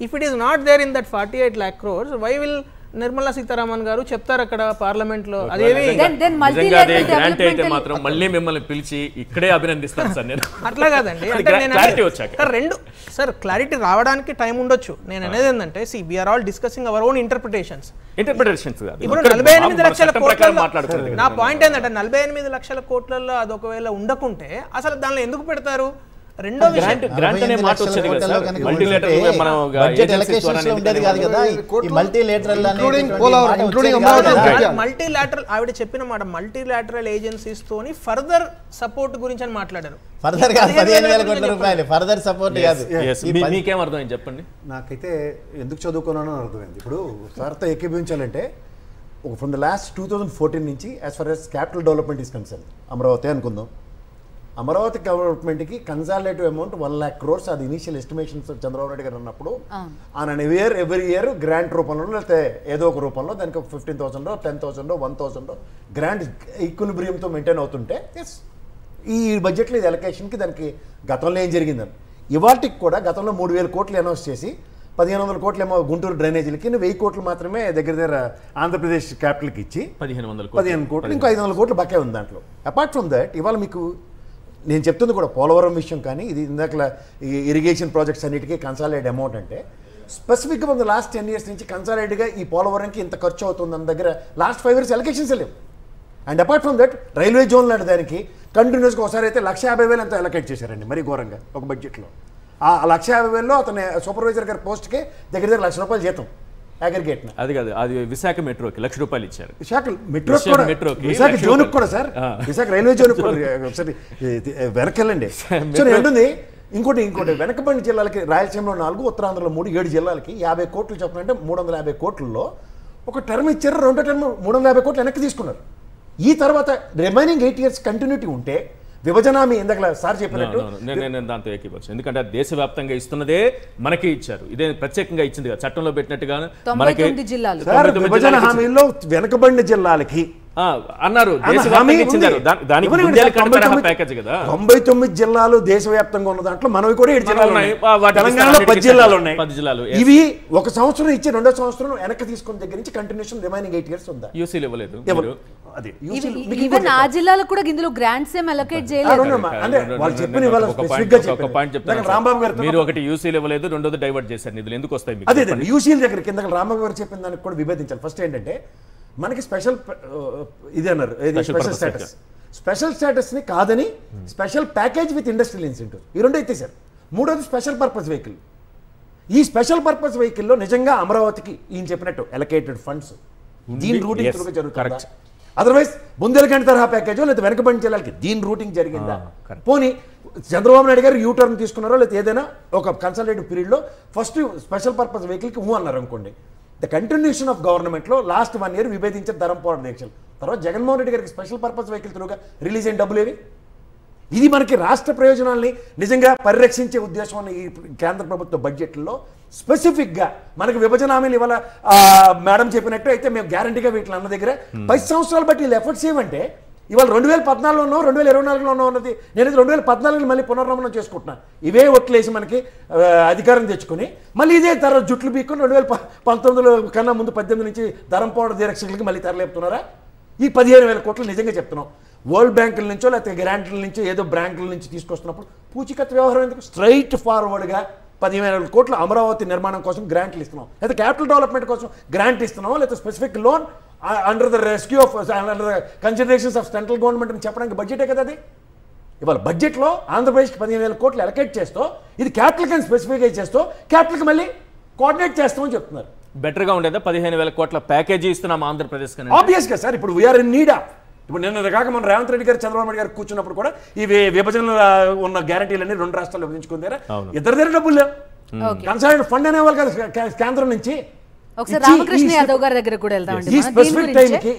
If it is not there in that 48 lakh crores, why will Nirmala Sitharaman గారు చెప్తారు అక్కడ పార్లమెంట్ లో? అదేవి మాత్రం మళ్ళీ మిమ్మల్ని పిలిచి ఇక్కడే అభినందిస్తాను సార్ నేను. అట్లా కాదండి. సార్ క్లారిటీ రావడానికి టైం ఉండొచ్చు. నేను అనేది ఏంటంటే we are all discussing our own interpretations. ఇప్పుడు 48 లక్షల కోట్ల, నా పాయింట్ ఏంటంటే 48 లక్షల కోట్లలో అది ఒకవేళ ఉండకుంటే అసలు దానిలో ఎందుకు పెడతారు? రెండో మల్టీలాటరల్ ఆవిడ చెప్పిన మాట, మల్టీలాటరల్ ఏజెన్సీస్ తోని ఫర్దర్ సపోర్ట్ గురించి అని మాట్లాడారు. ఫర్దర్ కాదు, 15,000 కోట్ల రూపాయలు ఫర్దర్ సపోర్ట్ కాదు. మీకేం అర్థమైంది చెప్పండి. నాకైతే ఎందుకు చదువుకున్నానో అర్థమైంది. ఇప్పుడు సార్తో ఏకీభవించాలంటే ఫ్రమ్ ద లాస్ట్ 2014 నుంచి as for as capital development is concern, Amaravati అనుకుందాం, అమరావతి గవర్నమెంట్కి కన్సాలిడేటివ్ అమౌంట్ 1 lakh crores అది ఇనిషియల్ ఎస్టిమేషన్స్ చంద్రబాబు నాయుడు గారు అన్నప్పుడు ఆన్ ఎవ్రీ ఇయర్ గ్రాంట్ రూపంలో లేకపోతే ఏదో ఒక రూపంలో దానికి 15,000 10,000 1,000 గ్రాంట్ ఈక్విలిబ్రియంతో మెయింటైన్ అవుతుంటే ఎస్ ఈ బడ్జెట్లో ఇది ఎలకేషన్కి దానికి గతంలో ఏం జరిగిందని ఇవాటికి కూడా గతంలో 3,000 కోట్లు అనౌన్స్ చేసి 1,500 కోట్లు ఏమో గుంటూరు డ్రైనేజీలకి 1,000 కోట్లు మాత్రమే దగ్గర ఆంధ్రప్రదేశ్ క్యాపిటల్కి ఇచ్చి 15 కోట్లు ఇంకో 500 కోట్లు బకే ఉంది దాంట్లో. అపార్ట్ ఫ్రమ్ దట్ ఇవాళ మీకు నేను చెప్తుంది కూడా పోలవరం విషయం కానీ ఇది ఇందాక ఇరిగేషన్ ప్రాజెక్ట్స్ అన్నిటికీ కన్సాలిడేట్ అమౌంట్ అంటే స్పెసిఫిక్గా మన లాస్ట్ 10 years నుంచి కన్సాలిడేట్గా ఈ పోలవరంకి ఇంత ఖర్చు అవుతుంది అన్న దగ్గర లాస్ట్ 5 years ఎలకేషన్స్ లేవు. And apart from that railway zone లాంటి దానికి కంటిన్యూస్గా ఒకసారి అయితే 150,000 అంతా ఎలకేట్ చేశారండి మరి ఘోరంగా ఒక బడ్జెట్లో. ఆ 150,000లో అతను సూపర్వైజర్ గారి పోస్ట్కి దగ్గర దగ్గర ₹1,00,000 జీతం అగ్రిగేట్. అది కాదు, అది విశాఖ మెట్రోకి ₹1,00,000 ఇచ్చారు. విశాఖ మెట్రోకి విశాఖ జోన్కి కూడా సార్, విశాఖ రైల్వే జోన్కి కూడా ఒకసారి వెనకెళ్ళండి. సో ఏంటుంది ఇంకోటి వెనకబడిన జిల్లాలకి రాయలసీమలో 4, ఉత్తరాంధ్రలో 3, 7 జిల్లాలకి 50 కోట్లు చెప్పాలంటే 350 కోట్లలో ఒక టర్మ్ ఇచ్చారు, రెండో టర్మ్ 350 కోట్లు వెనక్కి తీసుకున్నారు. ఈ తర్వాత రిమైనింగ్ 8 years కంటిన్యూటీ ఉంటే విభజన హామీ ఇందాక సార్ చెప్పినట్టు నేను దాంతో ఏకీవచ్చు. ఎందుకంటే దేశవ్యాప్తంగా ఇస్తున్నదే మనకి ఇచ్చారు, ఇదే ప్రత్యేకంగా ఇచ్చింది కదా చట్టంలో పెట్టినట్టుగా మనకి. విభజన హామీలో వెనకబడిన జిల్లాలకి అన్నారు 99 జిల్లాలు దేశవ్యాప్తంగా ఉన్న దాంట్లో మనవి కూడా 7 జిల్లాలు ఉన్నాయి. తెలంగాణలో 10 జిల్లాలు ఉన్నాయి. ఇవి ఒక సంవత్సరం ఇచ్చి రెండో సంవత్సరం వెనక్కి తీసుకున్న దగ్గర నుంచి కంటిన్యూషన్ రిమైనింగ్ 8 years ఉందా? యూసీలు ఇవ్వలేదు. ఈవెన్ ఆ జిల్లాలో కూడా ఇందులో గ్రాంట్స్ ఏం అలొకేట్ చేయలేదు. మీరు ఒకటి యూసీలు ఇవ్వలేదు, రెండోది డైవర్ట్ చేశారు. నిధులు ఎందుకు వస్తాయి? అదే యూసీల దగ్గర కింద రాంబాబు గారు చెప్పిన దానికి కూడా విభేదించాలి. ఫస్ట్ ఏంటంటే మనకి స్పెషల్ ఇది అన్నారు, స్పెషల్ స్టేటస్ని కాదని special package with industrial incentive ఈ రెండు ఎత్తేసారు. మూడోది స్పెషల్ పర్పస్ వెహికల్. ఈ స్పెషల్ పర్పస్ వెహికల్లో నిజంగా అమరావతికి ఈయన చెప్పినట్టు అలొకేటెడ్ ఫండ్స్ దీని రూటింగ్ జరుగుతుంది. అదర్వైజ్ బుందేల్ఖండ్ తరహా ప్యాకేజో లేదా వెనకబడిన జిల్లాలకి దీని రూటింగ్ జరిగిందా? పోనీ చంద్రబాబు నాయుడు గారు యూటర్న్ తీసుకున్నారో లేదా ఏదైనా ఒక కన్సల్టేటివ్ పీరియడ్లో ఫస్ట్ స్పెషల్ పర్పస్ వెహికల్కి అన్నారు అనుకోండి. ద కంటిన్యూషన్ ఆఫ్ గవర్నమెంట్లో లాస్ట్ 1 year విభేదించారు ధరంపోవడం దీక్షలు. తర్వాత జగన్మోహన్ రెడ్డి గారికి స్పెషల్ పర్పస్ వెహికల్ త్రూగా రిలీజ్ అయిన డబ్బులు ఏవి? ఇది మనకి రాష్ట్ర ప్రయోజనాల్ని నిజంగా పరిరక్షించే ఉద్దేశం ఉన్న ఈ కేంద్ర ప్రభుత్వ బడ్జెట్లో స్పెసిఫిక్గా మనకి విభజన హామీలు ఇవాళ మేడం చెప్పినట్టు అయితే మేము గ్యారంటీగా వీటిని అన్న దగ్గర 10 సంవత్సరాలు బట్టి వీళ్ళు ఎఫర్ట్స్ ఏమంటే ఇవాళ 2014లో ఉన్నాం, 2024లో ఉన్నది. నేను 2014 మళ్ళీ పునర్నిర్మాణం చేసుకుంటున్నాను. ఇవే ఒట్లేసి మనకి అధికారం తెచ్చుకొని మళ్ళీ ఇదే తర్వాత జుట్లు పీక్కుని 2019 కన్నా ముందు 18 నుంచి ధరంపోవడం దీక్షలకి మళ్ళీ తెరలేపుతున్నారా? ఈ 15,000 కోట్లు నిజంగా చెప్తున్నాం. వరల్డ్ బ్యాంకుల నుంచో లేకపోతే గ్రాంట్ల నుంచో ఏదో బ్యాంకుల నుంచి తీసుకొస్తున్నప్పుడు పూచికత్తు వ్యవహారం ఎందుకు? స్ట్రైట్ ఫార్వర్డ్గా 10,000 కోట్లు అమరావతి నిర్మాణం కోసం గ్రాంట్లు ఇస్తున్నాం, లేదా క్యాపిటల్ డెవలప్మెంట్ కోసం గ్రాంట్ ఇస్తున్నాం, లేదా specific loan under the rescue of under the considerations of central government అని చెప్పడానికి బడ్జెటే కదా అది. ఇవాళ బడ్జెట్లో ఆంధ్రప్రదేశ్కి 15,000 కోట్లు అలొకేట్ చేస్తూ ఇది క్యాపిటల్ కానీ స్పెసిఫికైజ్ చేస్తూ క్యాపిటల్కి మళ్ళీ కోఆర్డినేట్ చేస్తామని చెప్తున్నారు. బెటర్గా ఉండేదా 15,000 కోట్ల ప్యాకేజీ ఇస్తున్నాం ఆంధ్రప్రదేశ్? ఆబ్వియస్గా సార్, ఇప్పుడు వీఆర్ ఇన్ నీడ్ ఆఫ్. ఇప్పుడు నిన్న కాక మన రేవంత్ రెడ్డి గారు చంద్రబాబు నాయుడు గారు కూర్చున్నప్పుడు కూడా ఈ విభజనలో ఉన్న గ్యారంటీలన్నీ 2 రాష్ట్రాలు విభజించుకుంటారా? ఇద్దరి దగ్గర డబ్బులు లేవు. కన్సల్టెంట్ ఫండ్ అనేవాళ్ళు కదా కేంద్రం నుంచి.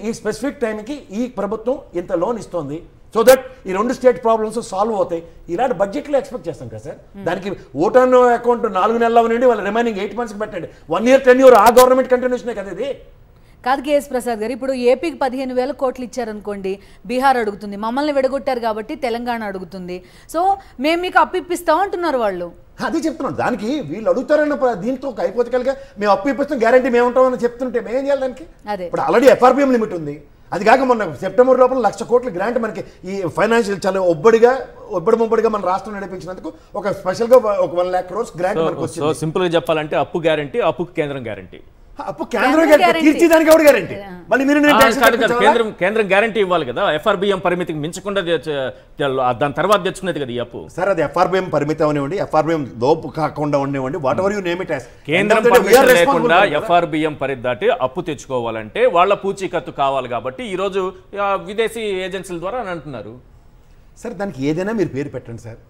ఈ స్పెసిఫిక్ టైంకి ఈ ప్రభుత్వం ఇంత లోన్ ఇస్తోంది సో దట్ ఈ 2 స్టేట్ ప్రాబ్లమ్స్ సాల్వ్ అవుతాయి. ఇలాంటి బడ్జెట్లో ఎక్స్పెక్ట్ చేస్తాం కదా సార్. దానికి ఓటాన్ అకౌంట్ 4 నెలల నుండి వాళ్ళ రిమైనింగ్ 8 months పెట్టండి. 1 year tenure ఆ గవర్నమెంట్ కంటిన్యూషనే కదా ఇది. కాదు కేఎస్ ప్రసాద్ గారు, ఇప్పుడు ఏపీకి 15,000 కోట్లు ఇచ్చారనుకోండి, బీహార్ అడుగుతుంది, మమ్మల్ని విడగొట్టారు కాబట్టి తెలంగాణ అడుగుతుంది. సో మేము మీకు అప్పు ఇప్పిస్తాం అంటున్నారు వాళ్ళు. అదే చెప్తున్నాను, దానికి వీళ్ళు అడుగుతారన్న దీంతో హైపోథికల్గా మేము అప్పు ఇప్పిస్తాం గ్యారంటీ మేము ఉంటామని చెప్తుంటే మేమేం చేయాలి దానికి? ఇప్పుడు ఆల్రెడీ FRBM లిమిట్ ఉంది. అది కాక మొన్న సెప్టెంబర్ లోపల 1,00,000 కోట్ల గ్రాంట్ మనకి ఈ ఫైనాన్షియల్ చాలా ఒబ్బడిగా మన రాష్ట్రం నడిపించినందుకు ఒక స్పెషల్గా ఒక 1 lakh crores గ్రాంట్ మనకు వచ్చింది. సో సింపుల్గా చెప్పాలంటే అప్పు గ్యారంటీ, అప్పుకి కేంద్రం గ్యారంటీ. అప్పు కేంద్రం తీర్చేదానికి ఎవరు గ్యారంటీ? మళ్ళీ మీరు కేంద్రం గ్యారంటీ ఇవ్వాలి కదా. FRBM పరిమితికి మించకుండా దాని తర్వాత తెచ్చుకునేది కదా ఈ అప్పు. సార్ అది FRBM పరిమితి అవనివ్వండి, FRBM లోపు కాకుండా ఉండేవండి, whatever you name it as. కేంద్రం పర్మిషన్ లేకుండా FRBM పరిధి దాటి అప్పు తెచ్చుకోవాలంటే వాళ్ళ పూచీకత్తు కావాలి. కాబట్టి ఈ రోజు విదేశీ ఏజెన్సీల ద్వారా అని అంటున్నారు. సార్ దానికి ఏదైనా మీరు పేరు పెట్టండి సార్.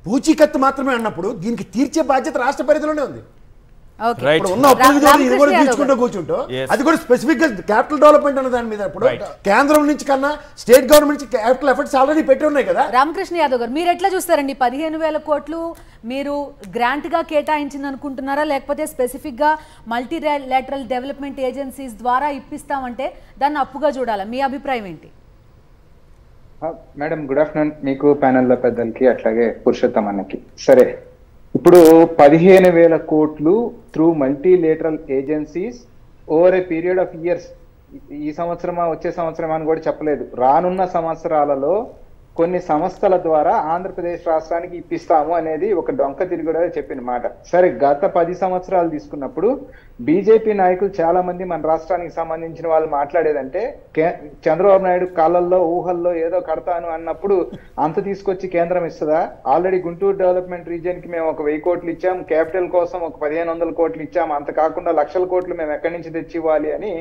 పూచీకత్తు మాత్రమే అన్నప్పుడు దీనికి తీర్చే బాధ్యత రాష్ట్ర పరిధిలోనే ఉంది. Okay. Right. ఇప్పుడు ఉన్న అప్పులకు తోడు ఇది కూడా తీసుకుంటూ కూర్చుంటూ అది కూడా స్పెసిఫిక్ గా క్యాపిటల్ డెవలప్మెంట్ అన్న దాని మీద ఇప్పుడు కేంద్రం నుంచి కన్నా స్టేట్ గవర్నమెంట్ నుంచి క్యాపిటల్ ఎఫర్ట్స్ ఆల్రెడీ పెట్టి ఉన్నాయి కదా. రామకృష్ణ యాదవ్ గారు మీరు ఎట్లా చూస్తారండి? 15,000 కోట్లు మీరు గ్రాంట్ గా కేటాయించింది అనుకుంటున్నారా, లేకపోతే స్పెసిఫిక్ గా మల్టీలాటరల్ డెవలప్మెంట్ ఏజెన్సీస్ ద్వారా ఇప్పిస్తామంటే దాన్ని అప్పుగా చూడాలా? మీ అభిప్రాయం ఏంటి? మేడం గుడ్ ఆఫ్టర్నూన్ మీకు, ప్యానెల్లో పెద్దలకి, అట్లాగే పురుషోత్తం అన్నకి. సరే, ఇప్పుడు 15,000 కోట్లు through multilateral agencies over a period of years, ఈ సంవత్సరమా వచ్చే సంవత్సరమా అని కూడా చెప్పలేదు, రానున్న సంవత్సరాలలో కొన్ని సంస్థల ద్వారా ఆంధ్రప్రదేశ్ రాష్ట్రానికి ఇప్పిస్తాము అనేది ఒక డొంక తిరుగుడు చెప్పిన మాట. సరే, గత 10 సంవత్సరాలు తీసుకున్నప్పుడు బీజేపీ నాయకులు చాలా మంది మన రాష్ట్రానికి సంబంధించిన వాళ్ళు మాట్లాడేదంటే చంద్రబాబు నాయుడు కాళ్ళల్లో ఊహల్లో ఏదో కడతాను అన్నప్పుడు అంత తీసుకొచ్చి కేంద్రం ఇస్తుందా? ఆల్రెడీ గుంటూరు డెవలప్మెంట్ రీజియన్ కి మేము ఒక 1000 కోట్లు ఇచ్చాం, క్యాపిటల్ కోసం ఒక 1,500 కోట్లు ఇచ్చాం, అంత కాకుండా లక్షల కోట్లు మేము ఎక్కడి నుంచి తెచ్చి ఇవ్వాలి అని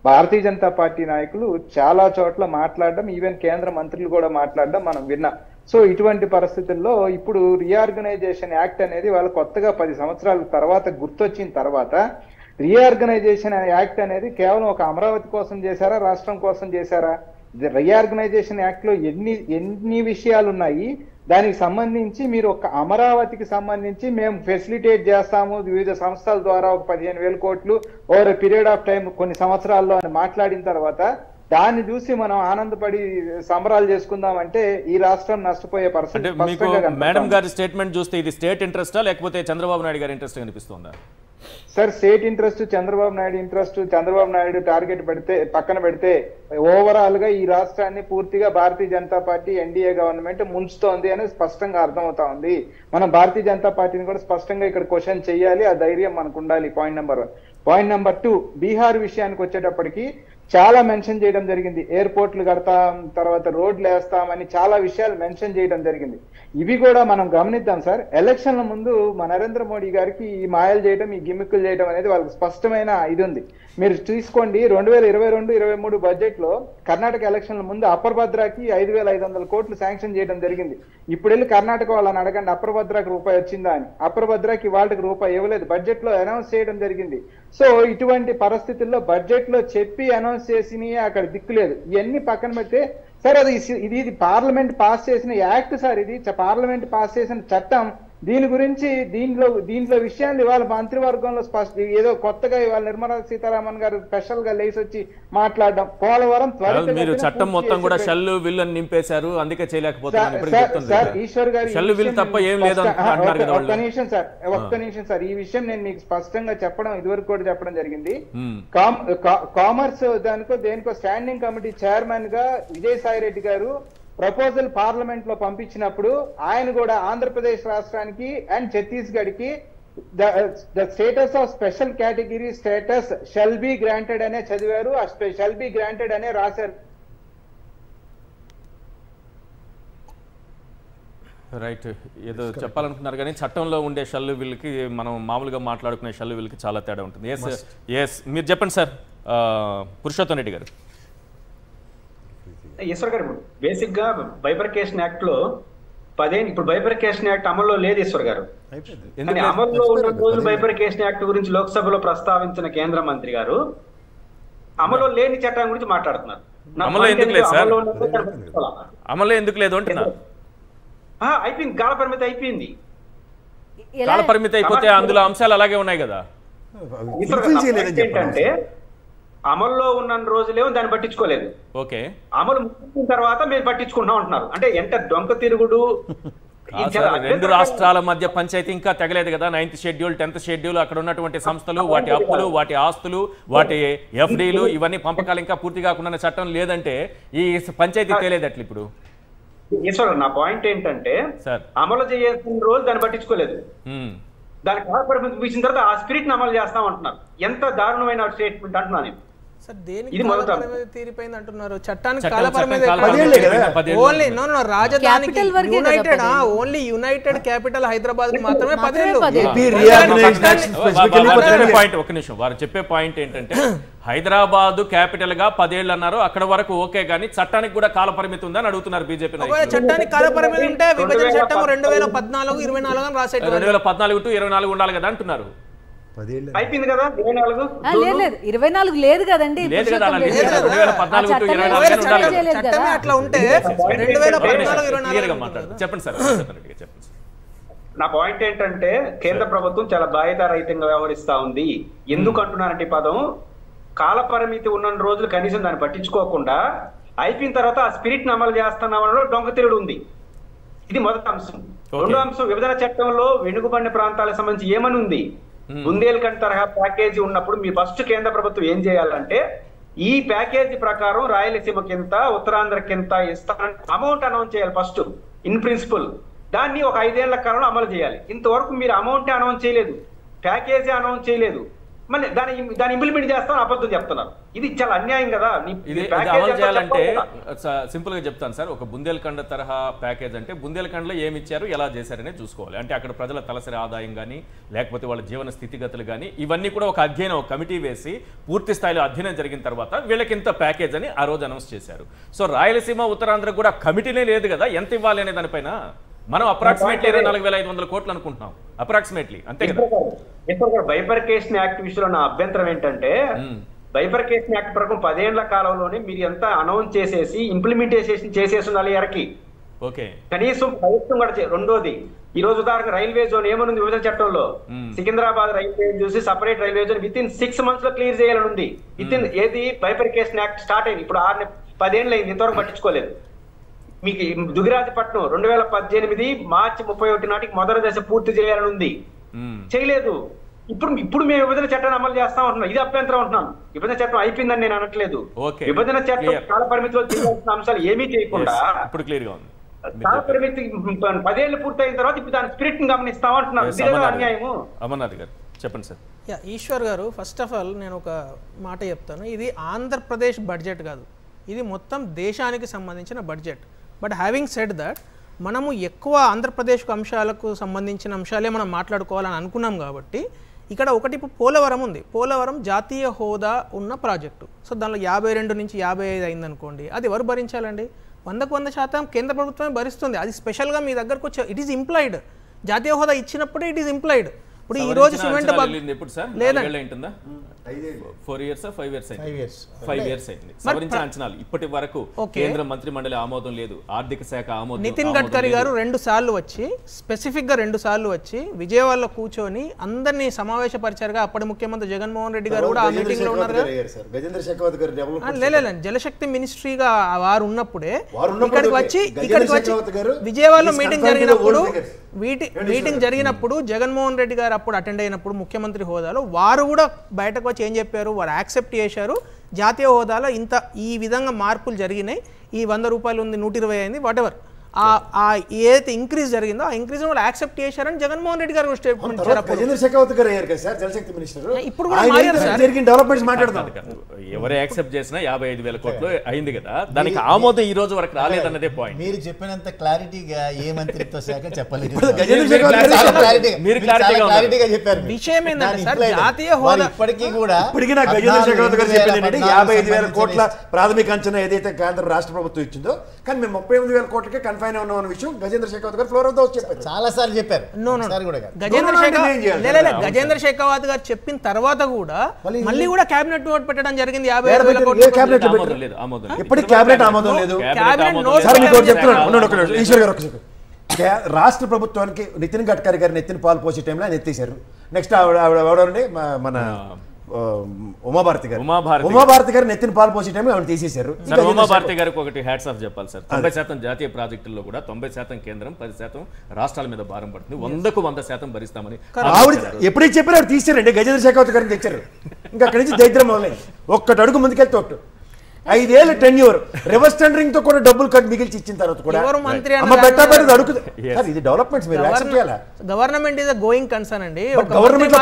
భారతీయ జనతా పార్టీ నాయకులు చాలా చోట్ల మాట్లాడడం, ఈవెన్ కేంద్ర మంత్రులు కూడా మాట్లాడడం మనం విన్నాం. సో ఇటువంటి పరిస్థితుల్లో ఇప్పుడు రీఆర్గనైజేషన్ యాక్ట్ అనేది వాళ్ళు కొత్తగా 10 సంవత్సరాల తర్వాత గుర్తొచ్చిన తర్వాత రీఆర్గనైజేషన్ యాక్ట్ అనేది కేవలం ఒక అమరావతి కోసం చేశారా, రాష్ట్రం కోసం చేశారా? రీఆర్గనైజేషన్ యాక్ట్ లో ఎన్ని విషయాలు ఉన్నాయి, దానికి సంబంధించి మీరు ఒక అమరావతికి సంబంధించి మేము ఫెసిలిటేట్ చేస్తాము వివిధ సంస్థల ద్వారా ఒక 15,000 కోట్లు ఓవర్ పీరియడ్ ఆఫ్ టైం కొన్ని సంవత్సరాల్లో అని మాట్లాడిన తర్వాత దాన్ని చూసి మనం ఆనందపడి సంబరాలు చేసుకుందాం అంటే ఈ రాష్ట్రం నష్టపోయే పరిస్థితి. మేడం గారి స్టేట్మెంట్ చూస్తే ఇది స్టేట్ ఇంట్రెస్టా లేకపోతే చంద్రబాబు నాయుడు గారి ఇంట్రెస్ట్ కనిపిస్తుందా? Sir, state interest, Chandrababu Naidu interest, Chandrababu Naidu target పక్కన పెడితే ఓవరాల్ గా ఈ రాష్ట్రాన్ని పూర్తిగా Bharatiya Janata party NDA government ముంచుతోంది అనేది స్పష్టంగా అర్థమవుతా ఉంది. మనం భారతీయ జనతా పార్టీని కూడా స్పష్టంగా ఇక్కడ క్వశ్చన్ చేయాలి, ఆ ధైర్యం మనకు ఉండాలి. Point number 1. Point number 2, Bihar విషయానికి వచ్చేటప్పటికి చాలా మెన్షన్ చేయడం జరిగింది. ఎయిర్పోర్ట్లు కడతాం, తర్వాత రోడ్లు వేస్తామని చాలా విషయాలు మెన్షన్ చేయడం జరిగింది. ఇవి కూడా మనం గమనిద్దాం సార్. ఎలక్షన్ల ముందు మన నరేంద్ర మోడీ గారికి ఈ మాయలు చేయడం, ఈ గిమ్మిక్కులు చేయడం అనేది వాళ్ళకి స్పష్టమైన ఇది ఉంది. మీరు తీసుకోండి, 2022-23 బడ్జెట్ లో కర్ణాటక ఎలక్షన్ల ముందు అప్పర్ భద్రాకి 5,500 కోట్లు శాంక్షన్ చేయడం జరిగింది. ఇప్పుడు వెళ్ళి కర్ణాటక వాళ్ళని అడగండి అప్పర్ భద్రాకి రూపాయి వచ్చిందా అని. అప్పర్ భద్రాకి వాళ్ళకి రూపాయి ఇవ్వలేదు, బడ్జెట్ లో అనౌన్స్ చేయడం జరిగింది. సో ఇటువంటి పరిస్థితుల్లో బడ్జెట్ లో చెప్పి అనౌన్స్ చేసి అక్కడ దిక్కులేదు. ఇవన్నీ పక్కన పెడితే సార్, ఇది పార్లమెంట్ పాస్ చేసిన యాక్ట్ సార్, ఇది పార్లమెంట్ పాస్ చేసిన చట్టం. దీని గురించి దీంట్లో విషయాలు ఇవాళ మంత్రివర్గంలో ఏదో కొత్తగా ఇవాళ నిర్మలా సీతారామన్ గారు స్పెషల్ గా లేచి వచ్చి మాట్లాడడం, పోలవరం మీరు చట్టం మొత్తం కూడా షెల్ విల్ అని నింపేశారు, అందుకే చేయలేకపోతున్నారు. సార్ ఈశ్వర్ గారు షెల్ విల్ తప్ప ఏం లేదు అంటున్నారు కదా. ఒక్క నిమిషం సార్, ఈ విషయం నేను మీకు స్పష్టంగా చెప్పడం ఇదివరకు కూడా చెప్పడం జరిగింది. కామర్స్ దేనికో స్టాండింగ్ కమిటీ చైర్మన్ గా విజయసాయి రెడ్డి గారు ప్రపోజల్ పార్లమెంట్ లో పంపించినప్పుడు ఆయన కూడా ఆంధ్రప్రదేశ్ రాష్ట్రానికి అండ్ ఛత్తీస్గఢ్ కి the status of special category status shall be granted అనే చదివారు, షెల్ బి గ్రాంటెడ్ అనే రాశారు. రైట్, ఏదో చెప్పాలనుకున్నారు కానీ చట్టంలో ఉండే షెల్ విల్కి మనం మామూలుగా మాట్లాడుకునే షెల్ విల్కి చాలా తేడా ఉంటుంది. ఎస్ మీరు చెప్పండి సార్. పురుషోత్తం రెడ్డి గారు. ఈశ్వర్ గారు, బేసిక్ గా బైఫర్కేషన్ యాక్ట్ లో 15 ఇప్పుడు బైఫర్కేషన్ యాక్ట్ అమల్లో లేదు ఈశ్వర్ గారు. అమల్లో ఉన్న రోజు బైఫర్కేషన్ యాక్ట్ గురించి లోక్సభలో ప్రస్తావించిన కేంద్ర మంత్రి గారు అమల్లో లేని చట్టం గురించి మాట్లాడుతున్నారు. అమల్లో ఎందుకు లేదు సార్? అమల్లో ఎందుకు లేదు అంటున్నారు? అయిపోయింది, కాల పరిమితి అయిపోయింది. కాల పరిమితి అయిపోతే అందులో అంశాలు అలాగే ఉన్నాయి కదా. ఏంటంటే అమల్లో ఉన్న రోజులేమో దాన్ని పట్టించుకోలేదు. ఓకే, అమలు ముగిసిన తర్వాత మీరు పట్టించుకుంటున్నాం అంటున్నారు. అంటే ఎంత డొంక తిరుగుడు. రెండు రాష్ట్రాల మధ్య పంచాయతీ ఇంకా తెగలేదు కదా. 9th షెడ్యూల్ 10th షెడ్యూల్, అక్కడ ఉన్నటువంటి సంస్థలు, వాటి అప్పులు, వాటి ఆస్తులు, వాటి ఎఫ్డీలు, ఇవన్నీ పంపకాలు ఇంకా పూర్తి కాకుండా చట్టం లేదంటే ఈ పంచాయతీ తేలేదు అట్లా. ఇప్పుడు ఈశ్వర్, నా పాయింట్ ఏంటంటే అమలు చేయాల్సిన రోజు దాన్ని పట్టించుకోలేదు. దానికి పరిమితి ముగిసిన తర్వాత ఆ స్పిరిట్ ని అమలు చేస్తాం అంటున్నారు. ఎంత దారుణమైన స్టేట్మెంట్ అంటున్నాను నేను. సార్, దేనికి తీరిపోయింది అంటున్నారు? చట్టానికి ఓన్లీ రాజధానికి United, only United capital Hyderabad మాత్రమే 10 ఏళ్ళు. ఒక నిమిషం, వారు చెప్పే పాయింట్ ఏంటంటే హైదరాబాద్ క్యాపిటల్ గా 10 ఏళ్ళు అన్నారు, అక్కడ వరకు ఓకే, కానీ చట్టానికి కూడా కాల పరిమితి ఉందని అడుగుతున్నారు బీజేపీ. చట్టానికి కాల పరిమితి ఉంటే విభజన చట్టం 2014-24 రాసేది. 2014 to 24 ఉండాలి కదా అంటున్నారు. అయిపోయింది కదా 24. లేదు 24 లేదు కదండి. లేదు కదా, అలా లేదు కదా. 2014 to 24 ఉండాలి కదా. చట్టమే అట్లా ఉంటే 2014 క్లియర్గా మాట్లాడు. చెప్పండి సార్, చెప్పండి సార్. నా పాయింట్ ఏంటంటే కేంద్ర ప్రభుత్వం చాలా బాధ్యతారహితంగా వ్యవహరిస్తా ఉంది. ఎందుకు అంటున్నానంటే ఈ పదం, కాల పరిమితి ఉన్న రోజులు కనీసం దాన్ని పట్టించుకోకుండా అయిపోయిన తర్వాత ఆ స్పిరిట్ ని అమలు చేస్తున్నామనలో డొంకతిరుడు ఉంది. ఇది మొదటి అంశం. రెండో అంశం, విభజన చట్టంలో వెనుకబడిన ప్రాంతాలకు సంబంధించి ఏమని ఉంది? బుందేల్ఖండ్ తరహా ప్యాకేజీ ఉన్నప్పుడు మీ ఫస్ట్ కేంద్ర ప్రభుత్వం ఏం చేయాలంటే ఈ ప్యాకేజీ ప్రకారం రాయలసీమకి ఎంత, ఉత్తరాంధ్రకి ఎంత ఇస్తానని అమౌంట్ అనౌన్స్ చేయాలి ఫస్ట్ ఇన్ ప్రిన్సిపల్. దాన్ని ఒక 5 ఏళ్ల కాలంలో అమలు చేయాలి. ఇంతవరకు మీరు అమౌంట్ అనౌన్స్ చేయలేదు, ప్యాకేజీ అనౌన్స్ చేయలేదు, మళ్ళీ దాన్ని ఇంప్లిమెంట్ చేస్తామని అబద్ధం చెప్తున్నారు. ఇది చాలా అన్యాయం కదా. ఇది అమలు చేయాలంటే సింపుల్ గా చెప్తాను సార్. ఒక బుందేల్ఖండ్ తరహా ప్యాకేజ్ అంటే బుందేల్ఖండ్ లో ఏమి ఇచ్చారు, ఎలా చేశారనే చూసుకోవాలి. అంటే అక్కడ ప్రజల తలసరి ఆదాయం కానీ లేకపోతే వాళ్ళ జీవన స్థితిగతులు కానీ ఇవన్నీ కూడా ఒక అధ్యయనం, ఒక కమిటీ వేసి పూర్తి స్థాయిలో అధ్యయనం జరిగిన తర్వాత వీళ్ళకి ఇంత ప్యాకేజ్ అని ఆ రోజు అనౌన్స్ చేశారు. సో రాయలసీమ ఉత్తరాంధ్ర కూడా కమిటీనే లేదు కదా, ఎంత ఇవ్వాలి అనే దానిపైన మనం అప్రాక్సిమేట్లీ 24,500 కోట్లు అనుకుంటున్నాం అప్రాక్సిమేట్లీ, అంతే కదా. బైఫర్కేషన్ యాక్ట్ విషయంలో నా అభ్యంతరం ఏంటంటే బైఫర్కేషన్ యాక్ట్ ప్రకారం 10 ఏళ్ల కాలంలోనే మీరు ఎంత అనౌన్స్ చేసేసి ఇంప్లిమెంటేషన్ చేసేసి ఉండాలి ఎరకి. ఓకే, కనీసం ప్రభుత్వం కూడా. రెండోది, ఈ రోజు ఉదాహరణ రైల్వే జోన్ ఏమనుంది విభజన చట్టంలో, సికింద్రాబాద్ రైల్వే చూసి separate railway zone with in 6 months లో క్లియర్ చేయాలని ఉంది. విత్ ఇన్ ఏది బైఫర్కేషన్ యాక్ట్ స్టార్ట్ అయింది, ఇప్పుడు 10 ఏళ్ళు అయింది, ఇంతవరకు పట్టించుకోలేదు. మీకు దుగిరాజపట్నం 2018 మార్చి 31 నాటికి మొదటి దశ పూర్తి చేయాలని ఉంది, చేయలేదు. ఇప్పుడు మేము విభజన చట్టాన్ని అమలు చేస్తాం అంటున్నాం, ఇది అభ్యంతరం అంటున్నాను. విభజన చట్టం అయిపోయిందని నేను అనట్లేదు. విభజన చట్టం కాల పరిమితిలో చేయాల్సిన అంశాలు ఏమీ చేయకుండా కాల పరిమితి 10 ఏళ్ళు పూర్తయిన తర్వాత ఇప్పుడు దాని స్పిరిట్ ని గమనిస్తాం అంటున్నాను. అన్యాయము. అమర్నాథ్ గారు చెప్పండి సార్. ఈశ్వర్ గారు, ఫస్ట్ ఆఫ్ ఆల్ నేను ఒక మాట చెప్తాను. ఇది ఆంధ్రప్రదేశ్ బడ్జెట్ కాదు, ఇది మొత్తం దేశానికి సంబంధించిన budget. But having said that, మనము ఎక్కువ ఆంధ్రప్రదేశ్కు అంశాలకు సంబంధించిన అంశాలే మనం మాట్లాడుకోవాలని అనుకున్నాం కాబట్టి ఇక్కడ ఒకటి ఇప్పుడు పోలవరం ఉంది. పోలవరం జాతీయ హోదా ఉన్న ప్రాజెక్టు. సో దానిలో 52 నుంచి 55 అయిందనుకోండి, అది ఎవరు భరించాలండి? 100% కేంద్ర ప్రభుత్వమే భరిస్తుంది. అది స్పెషల్గా మీ దగ్గరకు వచ్చే ఇట్ ఈస్ ఇంప్లాయిడ్. జాతీయ హోదా ఇచ్చినప్పుడే ఇట్ ఈస్ ఇంప్లాయిడ్. ఇప్పుడు ఈ రోజు సిమెంట్ లేదండి 4 years 5 years అయింది సవరించిన అంచనాలు ఇప్పటి వరకు కేంద్ర మంత్రి మండలి ఆమోదం లేదు, ఆర్థిక శాఖ ఆమోదం. నితిన్ గడ్కరీ గారు 2 సార్లు వచ్చి, స్పెసిఫిక్ గా 2 సార్లు వచ్చి విజయవాడలో కూర్చొని అందరినీ సమావేశపరిచారుగా. అప్పటి ముఖ్యమంత్రి జగన్మోహన్ రెడ్డి గారు కూడా ఆ మీటింగ్ లో ఉన్నారు. లేదు, జలశక్తి మినిస్ట్రీగా వారు ఉన్నప్పుడే ఇక్కడికి వచ్చి విజయవాడలో మీటింగ్ జరిగినప్పుడు జగన్మోహన్ రెడ్డి గారు అప్పుడు అటెండ్ అయినప్పుడు ముఖ్యమంత్రి హోదాలో వారు కూడా బయటకు వచ్చి ఏం చెప్పారు, వారు యాక్సెప్ట్ చేశారు. జాతీయ హోదాలో ఈ విధంగా మార్పులు జరిగినాయి, ఈ 100 రూపాయలు ఉంది 120 అయింది, వాట్ ఎవర్ ఏదైతే ఇంక్రీజ్ జరిగిందో ఆ ఇంక్రీజ్ వాళ్ళు యాక్సెప్ట్ చేశారని జగన్మోహన్ రెడ్డి గారు స్టేట్మెంట్ ఇచ్చారు. ఇప్పుడు కూడా ఎవరు యాక్సెప్ట్ చేసినా 55,000 కోట్లు అయింది కదా, దానికి ఆమోదం ఈ రోజు వరకు రాలేదన్నదే పాయింట్. మీరు చెప్పినంత క్లారిటీగా ఏ మంత్రిత్వ శాఖ చెప్పలేదు. మీరు క్లారిటీగా చెప్పారు. విషయం ఏంటంటే సార్, జాతీయ హోదా ఇప్పటికీ కూడా 55,000 కోట్ల ప్రాథమిక అంచనా ఏదైతే కేంద్ర రాష్ట్ర ప్రభుత్వం ఇచ్చిందో, కానీ మేము 38,000 కోట్లకే కన్ఫైన్ ఉన్నాం అన్న విషయం గజేంద్ర షెకావత్ గారు ఫ్లోర్ ఆఫ్ ద హౌస్ చెప్పారు. చాలా సార్లు చెప్పారు. గజేంద్ర షెకావత్ గారు చెప్పిన తర్వాత కూడా మళ్ళీ కూడా కేబినెట్ నోట్ పెట్టడం జరిగింది. 55,000 కోట్లు ఎప్పటికీ కేబినెట్ ఆమోదం లేదు. ఈశ్వర్ గారు రాష్ట్ర ప్రభుత్వానికి నితిన్ గడ్కరీ గారిని ఎత్తిన పాలు పోసే టైంలో ఆయన ఎత్తేసారు. నెక్స్ట్ ఆవిడ మన ఉమాభారతి గారు నెత్తిన పాలు పోసే టైంలో ఆవిడ తీసేశారు. ఉమాభారతి గారికి ఒకటి హ్యాట్స్ ఆఫ్ చెప్పాలి సార్. 90% జాతీయ ప్రాజెక్టుల్లో కూడా 90% కేంద్రం, 10% రాష్ట్రాల మీద భారం పడుతుంది. 100% భరిస్తామని ఆవిడ ఎప్పుడైతే చెప్పారు ఆవిడ తీసారండి. గజేంద్ర షెకావత్ గారిని తెచ్చారు. ఇంకా అక్కడి నుంచి దైద్యం మొదలైంది. ఒక్కటి అడుగు ముందుకెళ్తే ఒట్టు 5 ఏళ్ళు టెన్యూర్ రివర్స్ టెండరింగ్ తో కూడా డబ్బులు కట్ మిగిల్చి ఇచ్చిన తర్వాత కూడా ఇది డెవలప్మెంట్స్ మీరు యాక్సెప్ట్ చేయాలా? గవర్నమెంట్ ఇస్ గోయింగ్ కన్సర్న్ అండి. గవర్నమెంట్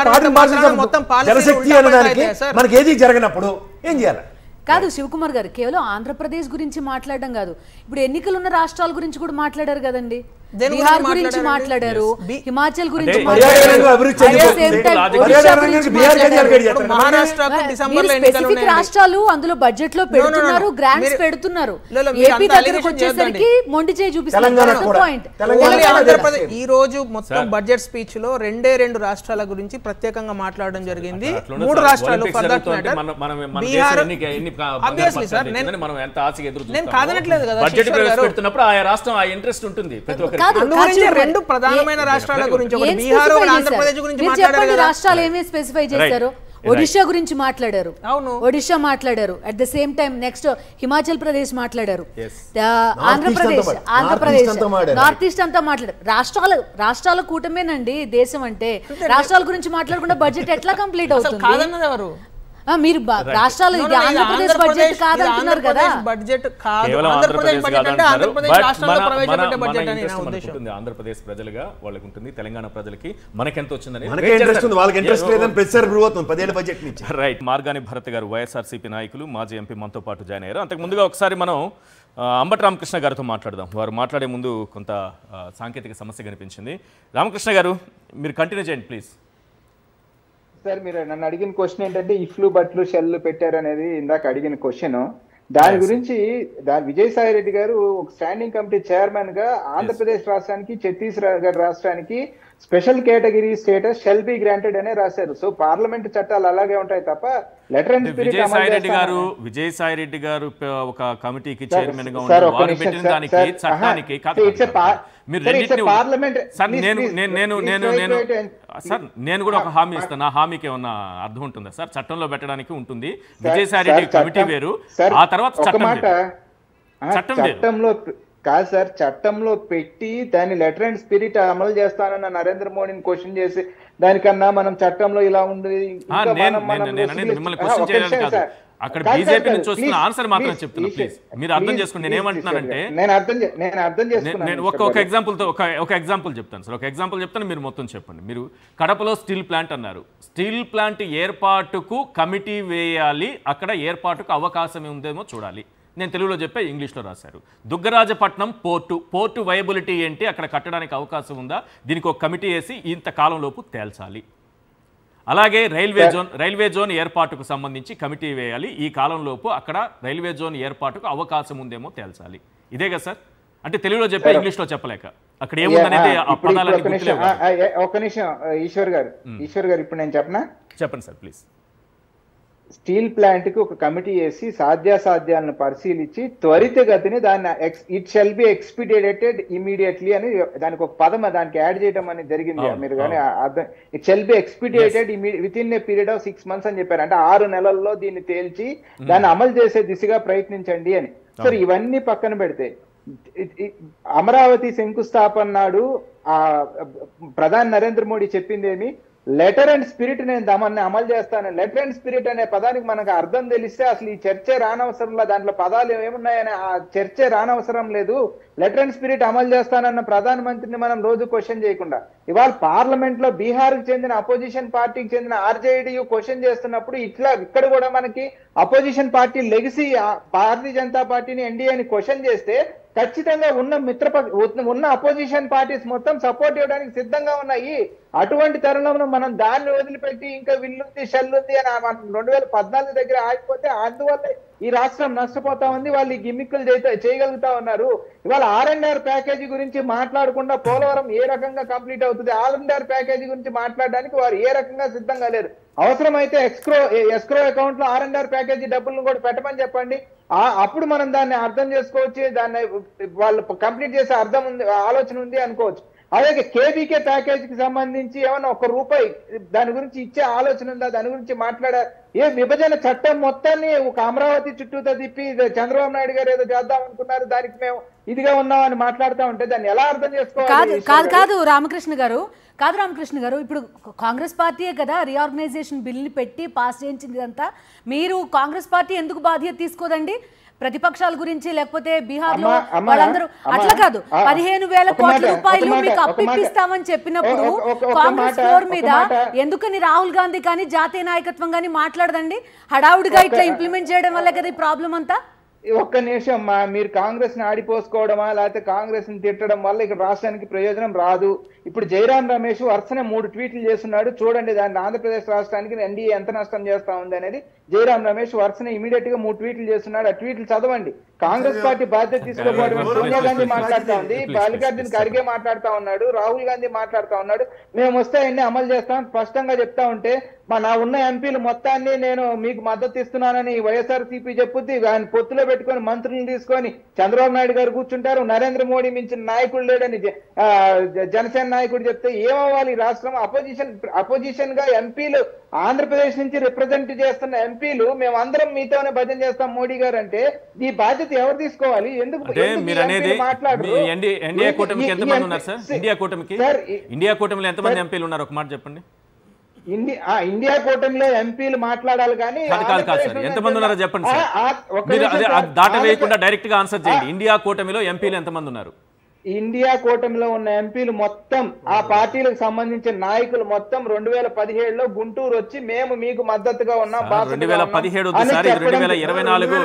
మొత్తం జలశక్తి అనడానికి మనకి ఏది జరగనప్పుడు ఏం చేయాలి? కాదు శివకుమార్ గారు, కేవలం ఆంధ్రప్రదేశ్ గురించి మాట్లాడడం కాదు, ఇప్పుడు ఎన్నికలు ఉన్న రాష్ట్రాల గురించి కూడా మాట్లాడారు కదండి. బీహార్ గురించి మాట్లాడారు, హిమాచల్ గురించి స్పెసిఫిక్ రాష్ట్రాలు అందులో బడ్జెట్ లో పెడుతున్నారు, గ్రాంట్స్ పెడుతున్నారు. ఏపీ దగ్గరకు వచ్చేసరికి మొండి చేయి చూపిస్తున్నారు. ఈ రోజు మొత్తం బడ్జెట్ స్పీచ్ లో రెండు రాష్ట్రాల గురించి ప్రత్యేకంగా మాట్లాడడం జరిగింది. 3 రాష్ట్రాలు నేను కాదనట్లేదు కదా, రెండు ప్రధానమైన రాష్ట్రాల గురించి బీహార్ ఆంధ్రప్రదేశ్ గురించి మాట్లాడారు. రాష్ట్రాలు ఏమీ స్పెసిఫై చేశారు? ఒడిషా గురించి మాట్లాడారు, ఒడిషా మాట్లాడారు, at the same time next Himachal Pradesh మాట్లాడారు, ఆంధ్రప్రదేశ్ నార్త్ ఈస్ట్ అంతా మాట్లాడారు. రాష్ట్రాల కూటమేనండి దేశం అంటే. రాష్ట్రాల గురించి మాట్లాడకుండా బడ్జెట్ ఎట్లా కంప్లీట్ అవుతుంది? మీరు రాష్ట్రాలు ఆంధ్రప్రదేశ్ బడ్జెట్ కాదంటున్నారు కదా. బడ్జెట్ ఆంధ్రప్రదేశ్ ప్రజలుగా వాళ్ళకి ఉంటుంది, తెలంగాణ ప్రజలకి మనకెంత వచ్చిందని రైట్. మార్గాని భరత్ గారు వైఎస్ఆర్సీపీ నాయకులు, మాజీ ఎంపీ మనతో పాటు జాయిన్ అయ్యారు. అంతకు ముందుగా ఒకసారి మనం అంబటి రామకృష్ణ గారితో మాట్లాడదాం. వారు మాట్లాడే ముందు కొంత సాంకేతిక సమస్య కనిపించింది. రామకృష్ణ గారు మీరు కంటిన్యూ చేయండి ప్లీజ్. సార్, మీరు నన్ను అడిగిన క్వశ్చన్ ఏంటంటే ఇఫ్లు బట్లు షెల్లు పెట్టారు అనేది ఇందాక అడిగిన క్వశ్చన్. దాని గురించి విజయసాయి రెడ్డి గారు ఒక స్టాండింగ్ కమిటీ చైర్మన్ గా ఆంధ్రప్రదేశ్ రాష్ట్రానికి, ఛత్తీస్గఢ్ రాష్ట్రానికి special category status shall be granted అనే రాశారు. సో పార్లమెంట్ చట్టాలు అలాగే ఉంటాయి తప్ప letter and spirit Vijayasai Reddy గారు ఒక కమిటీకి చైర్మన్ గా ఉన్నారు. వారు పెట్టిన దానికి చట్టానికి నేను కూడా ఒక హామీ ఇస్తాను. నా హామీకి ఏమన్నా అర్థం ఉంటుందా సార్? చట్టంలో పెట్టడానికి ఉంటుంది. విజయసాయి రెడ్డి కమిటీ వేరు, ఆ తర్వాత చట్టంలో కాదు సార్, చట్టంలో పెట్టి దాన్ని లెటర్ అండ్ స్పిరిట్ అమలు చేస్తానన్న నరేంద్ర మోడీని క్వశ్చన్ చేసి దానికన్నా మనం చట్టంలో ఇలా ఉంది అక్కడ బీజేపీ నుంచి వస్తున్న ఆన్సర్ మాత్రం చెప్తున్నా ప్లీజ్ మీరు అర్థం చేసుకోండి. నేను ఏమంటున్నానంటే నేను ఒక ఎగ్జాంపుల్ చెప్తాను సార్. ఒక ఎగ్జాంపుల్ చెప్తాను, మీరు మొత్తం చెప్పండి. మీరు కడపలో స్టీల్ ప్లాంట్ అన్నారు. స్టీల్ ప్లాంట్ ఏర్పాటుకు కమిటీ వేయాలి, అక్కడ ఏర్పాటుకు అవకాశం ఉందేమో చూడాలి. నేను తెలుగులో చెప్పే, ఇంగ్లీష్లో రాశారు. దుగ్గరాజపట్నం పోర్టు వైబిలిటీ ఏంటి, అక్కడ కట్టడానికి అవకాశం ఉందా, దీనికి ఒక కమిటీ వేసి ఇంత కాలంలోపు తేల్చాలి. అలాగే రైల్వే జోన్ ఏర్పాటుకు సంబంధించి కమిటీ వేయాలి, ఈ కాలంలోపు అక్కడ రైల్వే జోన్ ఏర్పాటుకు అవకాశం ఉందేమో తేల్చాలి. ఇదే కదా సార్? అంటే తెలుగులో చెప్పే, ఇంగ్లీష్లో చెప్పలేక అక్కడ ఏముందనేది ఆ పదాలన్నీ గుర్తులేవు. ఒక నిమిషం ఈశ్వర్ గారు ఇప్పుడు నేను చెప్పండి సార్ ప్లీజ్. స్టీల్ ప్లాంట్ కి ఒక కమిటీ వేసి సాధ్యాసాధ్యాలను పరిశీలించి త్వరితగతిని దాన్ని ఇట్ షెల్ బి ఎక్స్పీడియేటెడ్ ఇమీడియట్లీ అని దానికి ఒక పదం దానికి యాడ్ చేయడం అనేది జరిగింది. మీరు కానీ అర్థం, it shall be expedited within a period of 6 months అని చెప్పారు. అంటే 6 నెలల్లో దీన్ని తేల్చి దాన్ని అమలు చేసే దిశగా ప్రయత్నించండి అని. సరే, ఇవన్నీ పక్కన పెడితే అమరావతి శంకుస్థాపన నాడు ఆ ప్రధాని నరేంద్ర మోడీ చెప్పిందేమి, లెటర్ అండ్ స్పిరిట్ నేను దాన్ని అమలు చేస్తాను. లెటర్ అండ్ స్పిరిట్ అనే పదానికి మనకు అర్థం తెలిస్తే అసలు ఈ చర్చే రానవసరంలో, దాంట్లో పదాలు ఏమున్నాయని ఆ చర్చే రానవసరం లేదు. లెటర్ అండ్ స్పిరిట్ అమలు చేస్తానన్న ప్రధానమంత్రిని మనం రోజు క్వశ్చన్ చేయకుండా ఇవాళ పార్లమెంట్ లో బీహార్కి చెందిన అపోజిషన్ పార్టీకి చెందిన ఆర్జేడీ క్వశ్చన్ చేస్తున్నప్పుడు ఇక్కడ కూడా మనకి opposition party legacy Bharatiya Janata పార్టీని ఎన్డీఏని క్వశ్చన్ చేస్తే ఖచ్చితంగా ఉన్న అపోజిషన్ పార్టీస్ మొత్తం సపోర్ట్ ఇవ్వడానికి సిద్ధంగా ఉన్నాయి. అటువంటి తరుణంలో మనం దాన్ని వదిలిపెట్టి ఇంకా విల్లుంది షెల్లుంది అని 2014 దగ్గర ఆగిపోతే అందువల్ల ఈ రాష్ట్రం నష్టపోతా ఉంది. వాళ్ళు ఈ గిమ్మిక్కులు చేయగలుగుతా ఉన్నారు. ఇవాళ R&R ప్యాకేజీ గురించి మాట్లాడకుండా పోలవరం ఏ రకంగా కంప్లీట్ అవుతుంది, R&R ప్యాకేజీ గురించి మాట్లాడడానికి వారు ఏ రకంగా సిద్ధంగా లేరు. అవసరమైతే ఎస్క్రో అకౌంట్ లో R&R ప్యాకేజీ డబ్బులను కూడా పెట్టమని చెప్పండి. అప్పుడు మనం దాన్ని అర్థం చేసుకోవచ్చు, దాన్ని వాళ్ళు కంప్లీట్ చేసే ఆలోచన ఉంది అనుకోవచ్చు. అలాగే కేబీకే ప్యాకేజీకి సంబంధించి ఏమన్నా ₹1 దాని గురించి ఇచ్చే ఆలోచన ఉందా, దాని గురించి మాట్లాడా? ఏ విభజన చట్టం మొత్తాన్ని ఒక అమరావతి చుట్టూతో తిప్పి చంద్రబాబు నాయుడు గారు ఏదో చేద్దాం అనుకున్నారు, దానికి మేము ఇదిగా ఉన్నామని మాట్లాడుతూ ఉంటే దాన్ని ఎలా అర్థం చేసుకోవాలి? కాదు రామకృష్ణ గారు, ఇప్పుడు కాంగ్రెస్ పార్టీయే కదా రీఆర్గనైజేషన్ బిల్ని పెట్టి పాస్ చేయించిందంతా. మీరు కాంగ్రెస్ పార్టీ ఎందుకు బాధ్యత తీసుకోదండి ప్రతిపక్షాల గురించి? లేకపోతే బీహార్ లో వాళ్ళందరూ అట్లా కాదు, 15,000 కోట్ల రూపాయలు మీకు అప్పిస్తామని చెప్పినప్పుడు కాంగ్రెస్ ఫ్లోర్ మీద ఎందుకని రాహుల్ గాంధీ కానీ జాతీయ నాయకత్వం కానీ మాట్లాడదండి? హడావుడిగా ఇట్లా ఇంప్లిమెంట్ చేయడం వల్ల కదా ఈ ప్రాబ్లం అంతా. ఒక్క నిమిషం మీరు కాంగ్రెస్ ని ఆడిపోసుకోవడమా లేకపోతే కాంగ్రెస్ ని తిట్టడం వల్ల ఇక్కడ రాష్ట్రానికి ప్రయోజనం రాదు. ఇప్పుడు జయరాం రమేష్ వరుసనే 3 ట్వీట్లు చేస్తున్నాడు. చూడండి దాన్ని ఆంధ్రప్రదేశ్ రాష్ట్రానికి ఎన్డీఏ ఎంత నష్టం చేస్తా ఉంది అనేది జయరాం రమేష్ వరుసనే ఇమీడియట్ గా 3 ట్వీట్లు చేస్తున్నాడు. ఆ ట్వీట్లు చదవండి. కాంగ్రెస్ పార్టీ బాధ్యత తీసుకోవడం సోనియా గాంధీ మాట్లాడుతా ఉంది, మల్లికార్జున ఖర్గే మాట్లాడుతా ఉన్నాడు, రాహుల్ గాంధీ మాట్లాడుతా ఉన్నాడు. మేము వస్తే అన్ని అమలు చేస్తాం స్పష్టంగా చెప్తా ఉంటే నా ఉన్న ఎంపీలు మొత్తాన్ని నేను మీకు మద్దతు ఇస్తున్నానని వైఎస్ఆర్సీపీ చెప్పుద్ది. ఆయన పొత్తులో పెట్టుకొని మంత్రులను తీసుకొని చంద్రబాబు నాయుడు గారు కూర్చుంటారు. నరేంద్ర మోడీ మించిన నాయకుడు లేడని జనసేన నాయకుడు చెప్తే ఏమవ్వాలి? రాష్ట్రం అపోజిషన్ గా ఎంపీలు ఆంధ్రప్రదేశ్ నుంచి రిప్రజెంట్ చేస్తున్న ఎంపీలు మేమందరం మీతోనే భజన చేస్తాం మోడీ గారు అంటే ఈ బాధ్యత ఎవరు తీసుకోవాలి? ఎందుకు మాట్లాడరు? ఇండియా కూటమికి ఎంతమంది ఉన్నారు సార్? ఇండియా కూటమిలో ఎంతమంది ఎంపీలు ఉన్నారు? ఒక మాట చెప్పండి. ఇండియా కూటమిలో ఎంపీలు మాట్లాడాలి కానీ ఎంతమంది ఉన్నారో చెప్పండి సార్. దాట వేయకుండా డైరెక్ట్ గా ఆన్సర్ చేయండి. ఇండియా కూటమిలో ఎంపీలు ఎంతమంది ఉన్నారు? ఇండియా కూటమిలో ఉన్న ఎంపీలు మొత్తం ఆ పార్టీలకు సంబంధించిన నాయకులు మొత్తం 2017లో గుంటూరు వచ్చి మేము మీకు మద్దతుగా ఉన్నాం. 2017 సార్, 2024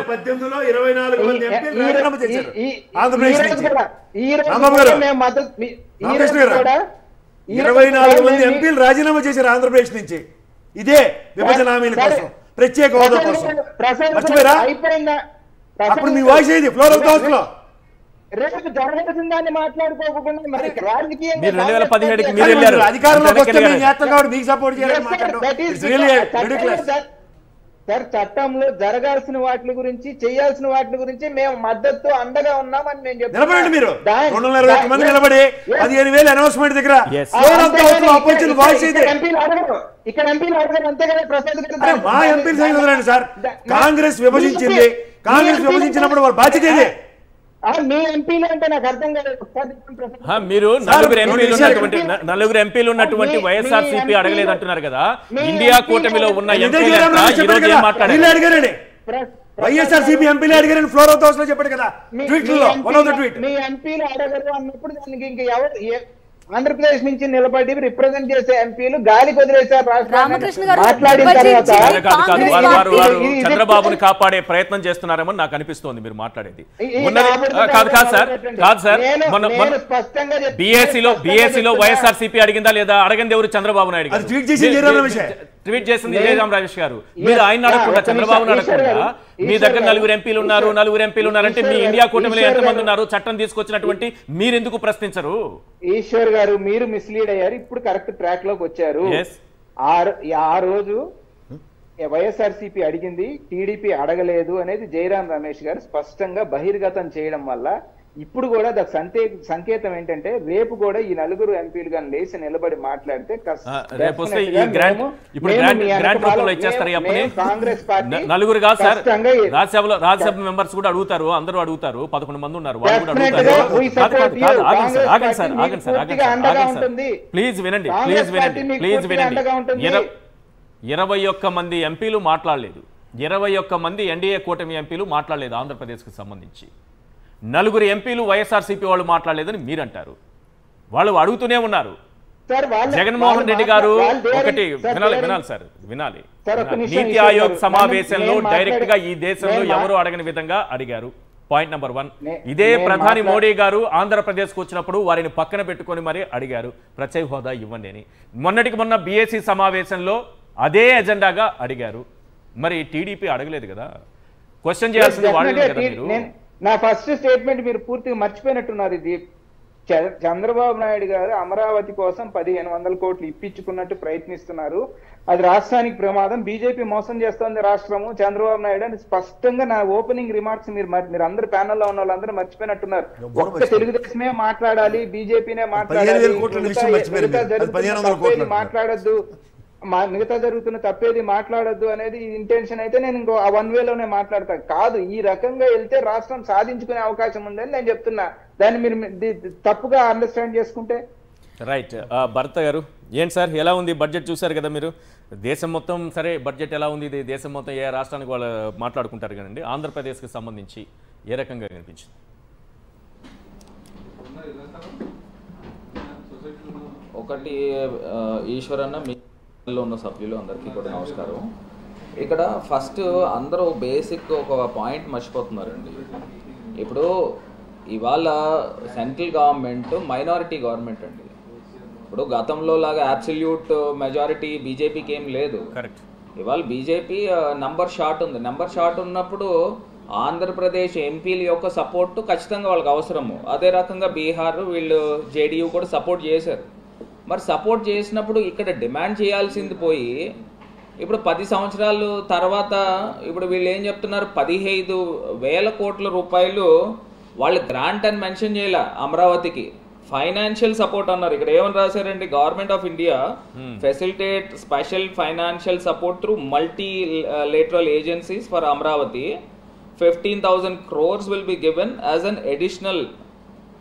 24 మంది ఎంపీలు రాజీనామా చేశారు ఆంధ్రప్రదేశ్ నుంచి. ఇదే విభజన హామీల కోసం, ప్రత్యేక హోదా కోసం. మర్చిపోయారా? అప్పుడు మీ వాయిస్ ఏది ఫ్లోర్ ఆఫ్ ద హౌస్ లో? రేపు జరగాల్సిన దాన్ని మాట్లాడుకోకుండా మరి రాజకీయంగా 2017కి మీరు వెళ్ళారు. అధికారంలోకి వస్తే మేము చేస్తాం కాబట్టి మీకు సపోర్ట్ చేయాలని మాట్లాడడం. సార్ చట్టంలో జరగాల్సిన వాటి గురించి చేయాల్సిన వాటి గురించి మేము మద్దతు అండగా ఉన్నామని నేను చెప్తాను. మీరు 221 మంది నిలబడి 15,000 అనౌన్స్మెంట్ దగ్గర ఇక్కడ ఎంపీలు అడగరు అంతే కదా ప్రసాద్ గారు. మా ఎంపీలు సైతం సార్, కాంగ్రెస్ విభజించింది. కాంగ్రెస్ విభజించినప్పుడు వారి బాధ్యత ఏదే. మీ ఎంపీలు అంటే నాకు అర్థం కాలేదు. మీరు నలుగురు ఎంపీలు ఉన్నటువంటి వైఎస్ఆర్సీపీ అడగలేదు అంటున్నారు కదా. ఇండియా కూటమిలో ఉన్న అడిగారని వైఎస్ఆర్సీపీ ఎంపీలు అడిగారని ఫ్లోర్ ఆఫ్ ద హౌస్ లో చెప్పాడు కదా. మీ ఎంపీలు అడగరు అన్నప్పుడు దానికి ఇంకా ఎవరు ఆంధ్రప్రదేశ్ నుంచి నిలబడి రిప్రజెంట్ చేసే ఎంపీలు గాలి వదిలేశారు. మాట్లాడిన తర్వాత చంద్రబాబుని కాపాడే ప్రయత్నం చేస్తున్నారేమో నాకు అనిపిస్తోంది మీరు మాట్లాడేది. కాదు సార్, బిఎస్సీలో వైఎస్ఆర్సీపీ అడిగిందా లేదా? అడగంది ఎవరు? చంద్రబాబు నాయుడు గారు ట్వీట్ చేసింది జయరాం రమేష్ గారు. మీరు ఆయన అడగకుండా చంద్రబాబుని అడగకుండా మీ దగ్గర 4 ఎంపీలు ఉన్నారంటే మీ ఇండియా కూటమిలో ఎంతమంది ఉన్నారు? చట్టం తీసుకొచ్చినటువంటి మీరెందుకు ప్రశ్నించరు? ఈశ్వర్ గారు మీరు మిస్లీడ్ అయ్యారు. ఇప్పుడు కరెక్ట్ ట్రాక్ లోకి వచ్చారు. ఆ రోజు వైఎస్ఆర్సీపీ అడిగింది, టీడీపీ అడగలేదు అనేది జయరాం రమేష్ గారు స్పష్టంగా బహిర్గతం చేయడం వల్ల ఇప్పుడు కూడా సంకేతం ఏంటంటే రేపు కూడా ఈ 4 ఎంపీలు కానీ లేచి నిలబడి మాట్లాడితే కాంగ్రెస్ పార్టీ నలుగురు కాదు సార్, రాజ్యసభ మెంబర్స్ కూడా అడుగుతారు. అందరూ అడుగుతారు. 11 మంది ఉన్నారు. వాళ్ళు కూడా అడుగుతారు. ప్లీజ్ వినండి. 21 మంది ఎంపీలు మాట్లాడలేదు. 21 మంది ఎన్డీఏ కూటమి ఎంపీలు మాట్లాడలేదు ఆంధ్రప్రదేశ్కి సంబంధించి. 4 ఎంపీలు వైఎస్ఆర్సీపీ వాళ్ళు మాట్లాడలేదని మీరంటారు. వాళ్ళు అడుగుతూనే ఉన్నారు. జగన్మోహన్ రెడ్డి గారు ఒకటి వినాలి. నీతి ఆయోగ్ సమావేశంలో డైరెక్ట్ గా ఈ దేశంలో ఎవరు అడగని విధంగా అడిగారు. Point number 1. ఇదే ప్రధాని మోడీ గారు ఆంధ్రప్రదేశ్కు వచ్చినప్పుడు వారిని పక్కన పెట్టుకొని మరీ అడిగారు ప్రత్యేక హోదా ఇవ్వండి అని. మొన్న బీఎస్సీ సమావేశంలో అదే ఎజెండాగా అడిగారు. మరి టీడీపీ అడగలేదు కదా. క్వశ్చన్ చేయాల్సింది వాళ్ళు కదా. మీరు నా ఫస్ట్ స్టేట్మెంట్ మీరు పూర్తిగా మర్చిపోయినట్టున్నారు. ఇది చంద్రబాబు నాయుడు గారు అమరావతి కోసం 1500 కోట్లు ఇప్పించుకున్నట్టు ప్రయత్నిస్తున్నారు. అది రాష్ట్రానికి ప్రమాదం. బీజేపీ మోసం చేస్తోంది రాష్ట్రము, చంద్రబాబు నాయుడు అని స్పష్టంగా నా ఓపెనింగ్ రిమార్క్స్ మీరు అందరు ప్యానల్లో ఉన్న వాళ్ళందరూ మర్చిపోయినట్టున్నారు. ఒక్క తెలుగుదేశమే మాట్లాడాలి, బీజేపీనే మాట్లాడాలి, మాట్లాడద్దు, మిగతా జరుగుతున్న తప్పేది మాట్లాడొద్దు అనేది ఇంటెన్షన్ అయితే నేను ఇంకో 1 వేలోనే మాట్లాడతా. కాదు, ఈ రకంగా వెళ్తే రాష్ట్రం సాధించుకునే అవకాశం ఉందని నేను చెప్తున్నా. దాన్ని మీరు తప్పుగా అండర్స్టాండ్ చేసుకుంటే రైట్. భరత్ గారు ఏంటి సార్, ఎలా ఉంది బడ్జెట్? చూశారు కదా మీరు. దేశం మొత్తం సరే బడ్జెట్ ఎలా ఉంది? ఇది దేశం మొత్తం ఏ రాష్ట్రానికి వాళ్ళు మాట్లాడుకుంటారు కదండి. ఆంధ్రప్రదేశ్కి సంబంధించి ఏ రకంగా కనిపించింది? ఒకటి ఈశ్వరన్న మీ ఉన్న సభ్యులు అందరికీ కూడా నమస్కారం. ఇక్కడ ఫస్ట్ అందరూ బేసిక్ ఒక పాయింట్ మర్చిపోతున్నారండి. ఇప్పుడు ఇవాళ సెంట్రల్ గవర్నమెంట్ మైనారిటీ గవర్నమెంట్ అండి. ఇప్పుడు గతంలో లాగా అబ్సల్యూట్ మెజారిటీ బీజేపీకి ఏం లేదు. కరెక్ట్. ఇవాళ బీజేపీ నంబర్ షార్ట్ ఉంది. నంబర్ షార్ట్ ఉన్నప్పుడు ఆంధ్రప్రదేశ్ ఎంపీల యొక్క సపోర్టు ఖచ్చితంగా వాళ్ళకి అవసరము. అదే రకంగా బీహార్ వీళ్ళు జేడీయూ కూడా సపోర్ట్ చేశారు. మరి సపోర్ట్ చేసినప్పుడు ఇక్కడ డిమాండ్ చేయాల్సింది పోయి ఇప్పుడు 10 సంవత్సరాలు తర్వాత ఇప్పుడు వీళ్ళు ఏం చెప్తున్నారు, 15,000 కోట్ల రూపాయలు వాళ్ళు గ్రాంట్ అని మెన్షన్ చేయాల అమరావతికి, ఫైనాన్షియల్ సపోర్ట్ అన్నారు. ఇక్కడ ఏమని రాశారండి, government of India facilitate special financial support through multi lateral agencies for Amaravati 15,000 crores will be given as an additional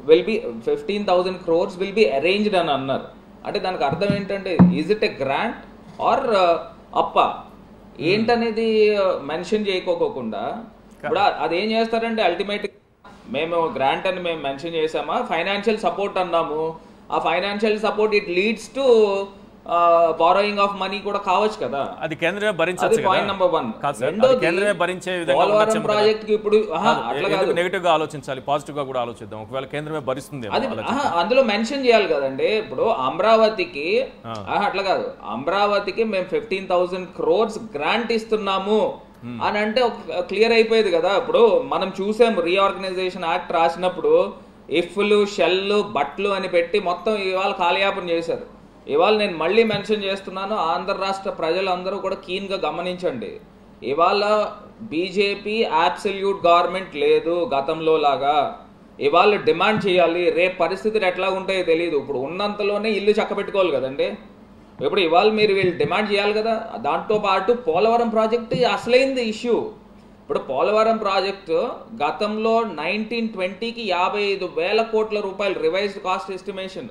15,000 crores will be arranged అని అన్నారు. అంటే దానికి అర్థం ఏంటంటే is it a grant or అప్ప ఏంటనేది మెన్షన్ చేయకోకుండా ఇప్పుడు అదేం చేస్తారంటే అల్టిమేట్ మేము గ్రాంట్ అని మేము మెన్షన్ చేసామా, ఫైనాన్షియల్ సపోర్ట్ అన్నాము, ఆ financial support it leads to borrowing of money కూడా కావచ్చు కదా, అది కేంద్రమే భరించాలి. Point number 1. కేంద్రమే భరించే విధంగా పోలవరం ప్రాజెక్ట్ కి ఇప్పుడు నెగటివ్ గా ఆలోచించాలి, పాజిటివ్ గా కూడా ఆలోచిద్దాం. ఒకవేళ కేంద్రమే భరిస్తుంది అది అందులో మెన్షన్ చేయాలి కదండి. ఇప్పుడు అమరావతికి అట్లా కాదు, అమరావతికి మేము 15,000 crores గ్రాంట్ ఇస్తున్నాము అని అంటే క్లియర్ అయిపోయేది కదా. ఇప్పుడు మనం చూసాము రీఆర్గనైజేషన్ యాక్ట్ రాసినప్పుడు ఇఫ్లు షెల్లు బట్లు అని పెట్టి మొత్తం ఇవాళ కాలయాపన చేశారు. ఇవాళ నేను మళ్ళీ మెన్షన్ చేస్తున్నాను, ఆంధ్ర రాష్ట్ర ప్రజలందరూ కూడా కీన్గా గమనించండి. ఇవాళ బీజేపీ అబ్సల్యూట్ గవర్నమెంట్ లేదు గతంలో లాగా. ఇవాళ డిమాండ్ చేయాలి, రేపు పరిస్థితులు ఎట్లా ఉంటాయో తెలియదు. ఇప్పుడు ఉన్నంతలోనే ఇల్లు చక్కబెట్టుకోవాలి కదండి. ఇప్పుడు ఇవాళ మీరు వీళ్ళు డిమాండ్ చేయాలి కదా. దాంతో పాటు పోలవరం ప్రాజెక్టు అసలైంది ఇష్యూ. ఇప్పుడు పోలవరం ప్రాజెక్టు గతంలో 1920కి 55,000 కోట్ల రూపాయలు రివైజ్డ్ కాస్ట్ ఎస్టిమేషన్.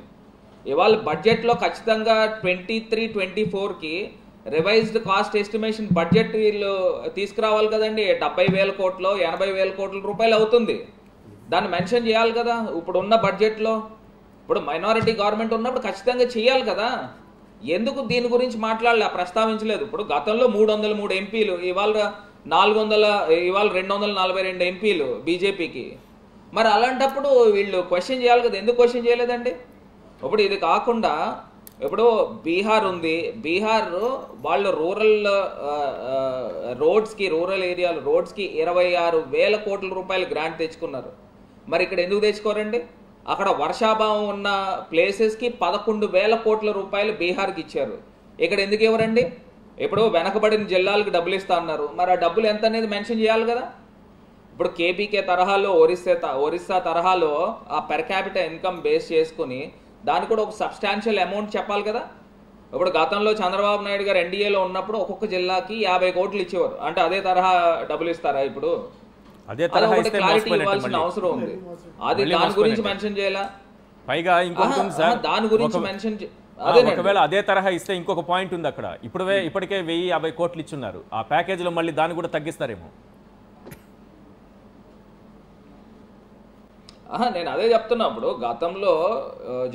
ఇవాళ బడ్జెట్లో ఖచ్చితంగా 23-24కి రివైజ్డ్ కాస్ట్ ఎస్టిమేషన్ బడ్జెట్ వీళ్ళు తీసుకురావాలి కదండి. 70,000 కోట్లు 80,000 కోట్ల రూపాయలు అవుతుంది. దాన్ని మెన్షన్ చేయాలి కదా ఇప్పుడు ఉన్న బడ్జెట్లో. ఇప్పుడు మైనారిటీ గవర్నమెంట్ ఉన్నప్పుడు ఖచ్చితంగా చేయాలి కదా. ఎందుకు దీని గురించి మాట్లాడలే, ప్రస్తావించలేదు. ఇప్పుడు గతంలో 303 ఎంపీలు, ఇవాళ 242 ఎంపీలు బీజేపీకి. మరి అలాంటప్పుడు వీళ్ళు క్వశ్చన్ చేయాలి కదా, ఎందుకు క్వశ్చన్ చేయలేదండి? ఇప్పుడు ఇది కాకుండా ఇప్పుడు బీహార్ ఉంది, బీహార్ వాళ్ళు రూరల్ రోడ్స్కి, రూరల్ ఏరియాలు రోడ్స్కి 26,000 కోట్ల రూపాయలు గ్రాంట్ తెచ్చుకున్నారు. మరి ఇక్కడ ఎందుకు తెచ్చుకోరండి? అక్కడ వర్షాభావం ఉన్న ప్లేసెస్కి 11,000 కోట్ల రూపాయలు బీహార్కి ఇచ్చారు. ఇక్కడ ఎందుకు ఇవ్వరండి? ఇప్పుడు వెనకబడిన జిల్లాలకు డబ్బులు ఇస్తా అన్నారు, మరి ఆ డబ్బులు ఎంత అనేది మెన్షన్ చేయాలి కదా. ఇప్పుడు కేబీకే తరహాలో ఒరిస్సా తరహాలో ఆ పెర్ క్యాపిటల్ ఇన్కమ్ బేస్ చేసుకుని దానికి కూడా ఒక సబ్స్టాన్షియల్ అమౌంట్ చెప్పాలి కదా. ఇప్పుడు గతంలో చంద్రబాబు నాయుడు గారు ఎన్డీఏలో ఉన్నప్పుడు ఒక్కొక్క జిల్లాకి 50 కోట్లు ఇచ్చేవారు. అంటే అదే తరహా డబ్బులు ఇస్తారా ఇప్పుడు? క్లారిటీ ఇవ్వాల్సిన అవసరం ఉంది. అది దాని గురించి మెన్షన్ చేయాలా? పైగా ఇంకొకటి సార్, దాని గురించి మెన్షన్ ఒకవేళ అదే తరహా ఇస్తే ఇంకొక పాయింట్ ఉంది అక్కడ. ఇప్పటికే 1,050 కోట్లు ఇచ్చున్నారు. ఆ ప్యాకేజీలో మళ్ళీ దాన్ని కూడా తగ్గిస్తారేమో. నేను అదే చెప్తున్నా. ఇప్పుడు గతంలో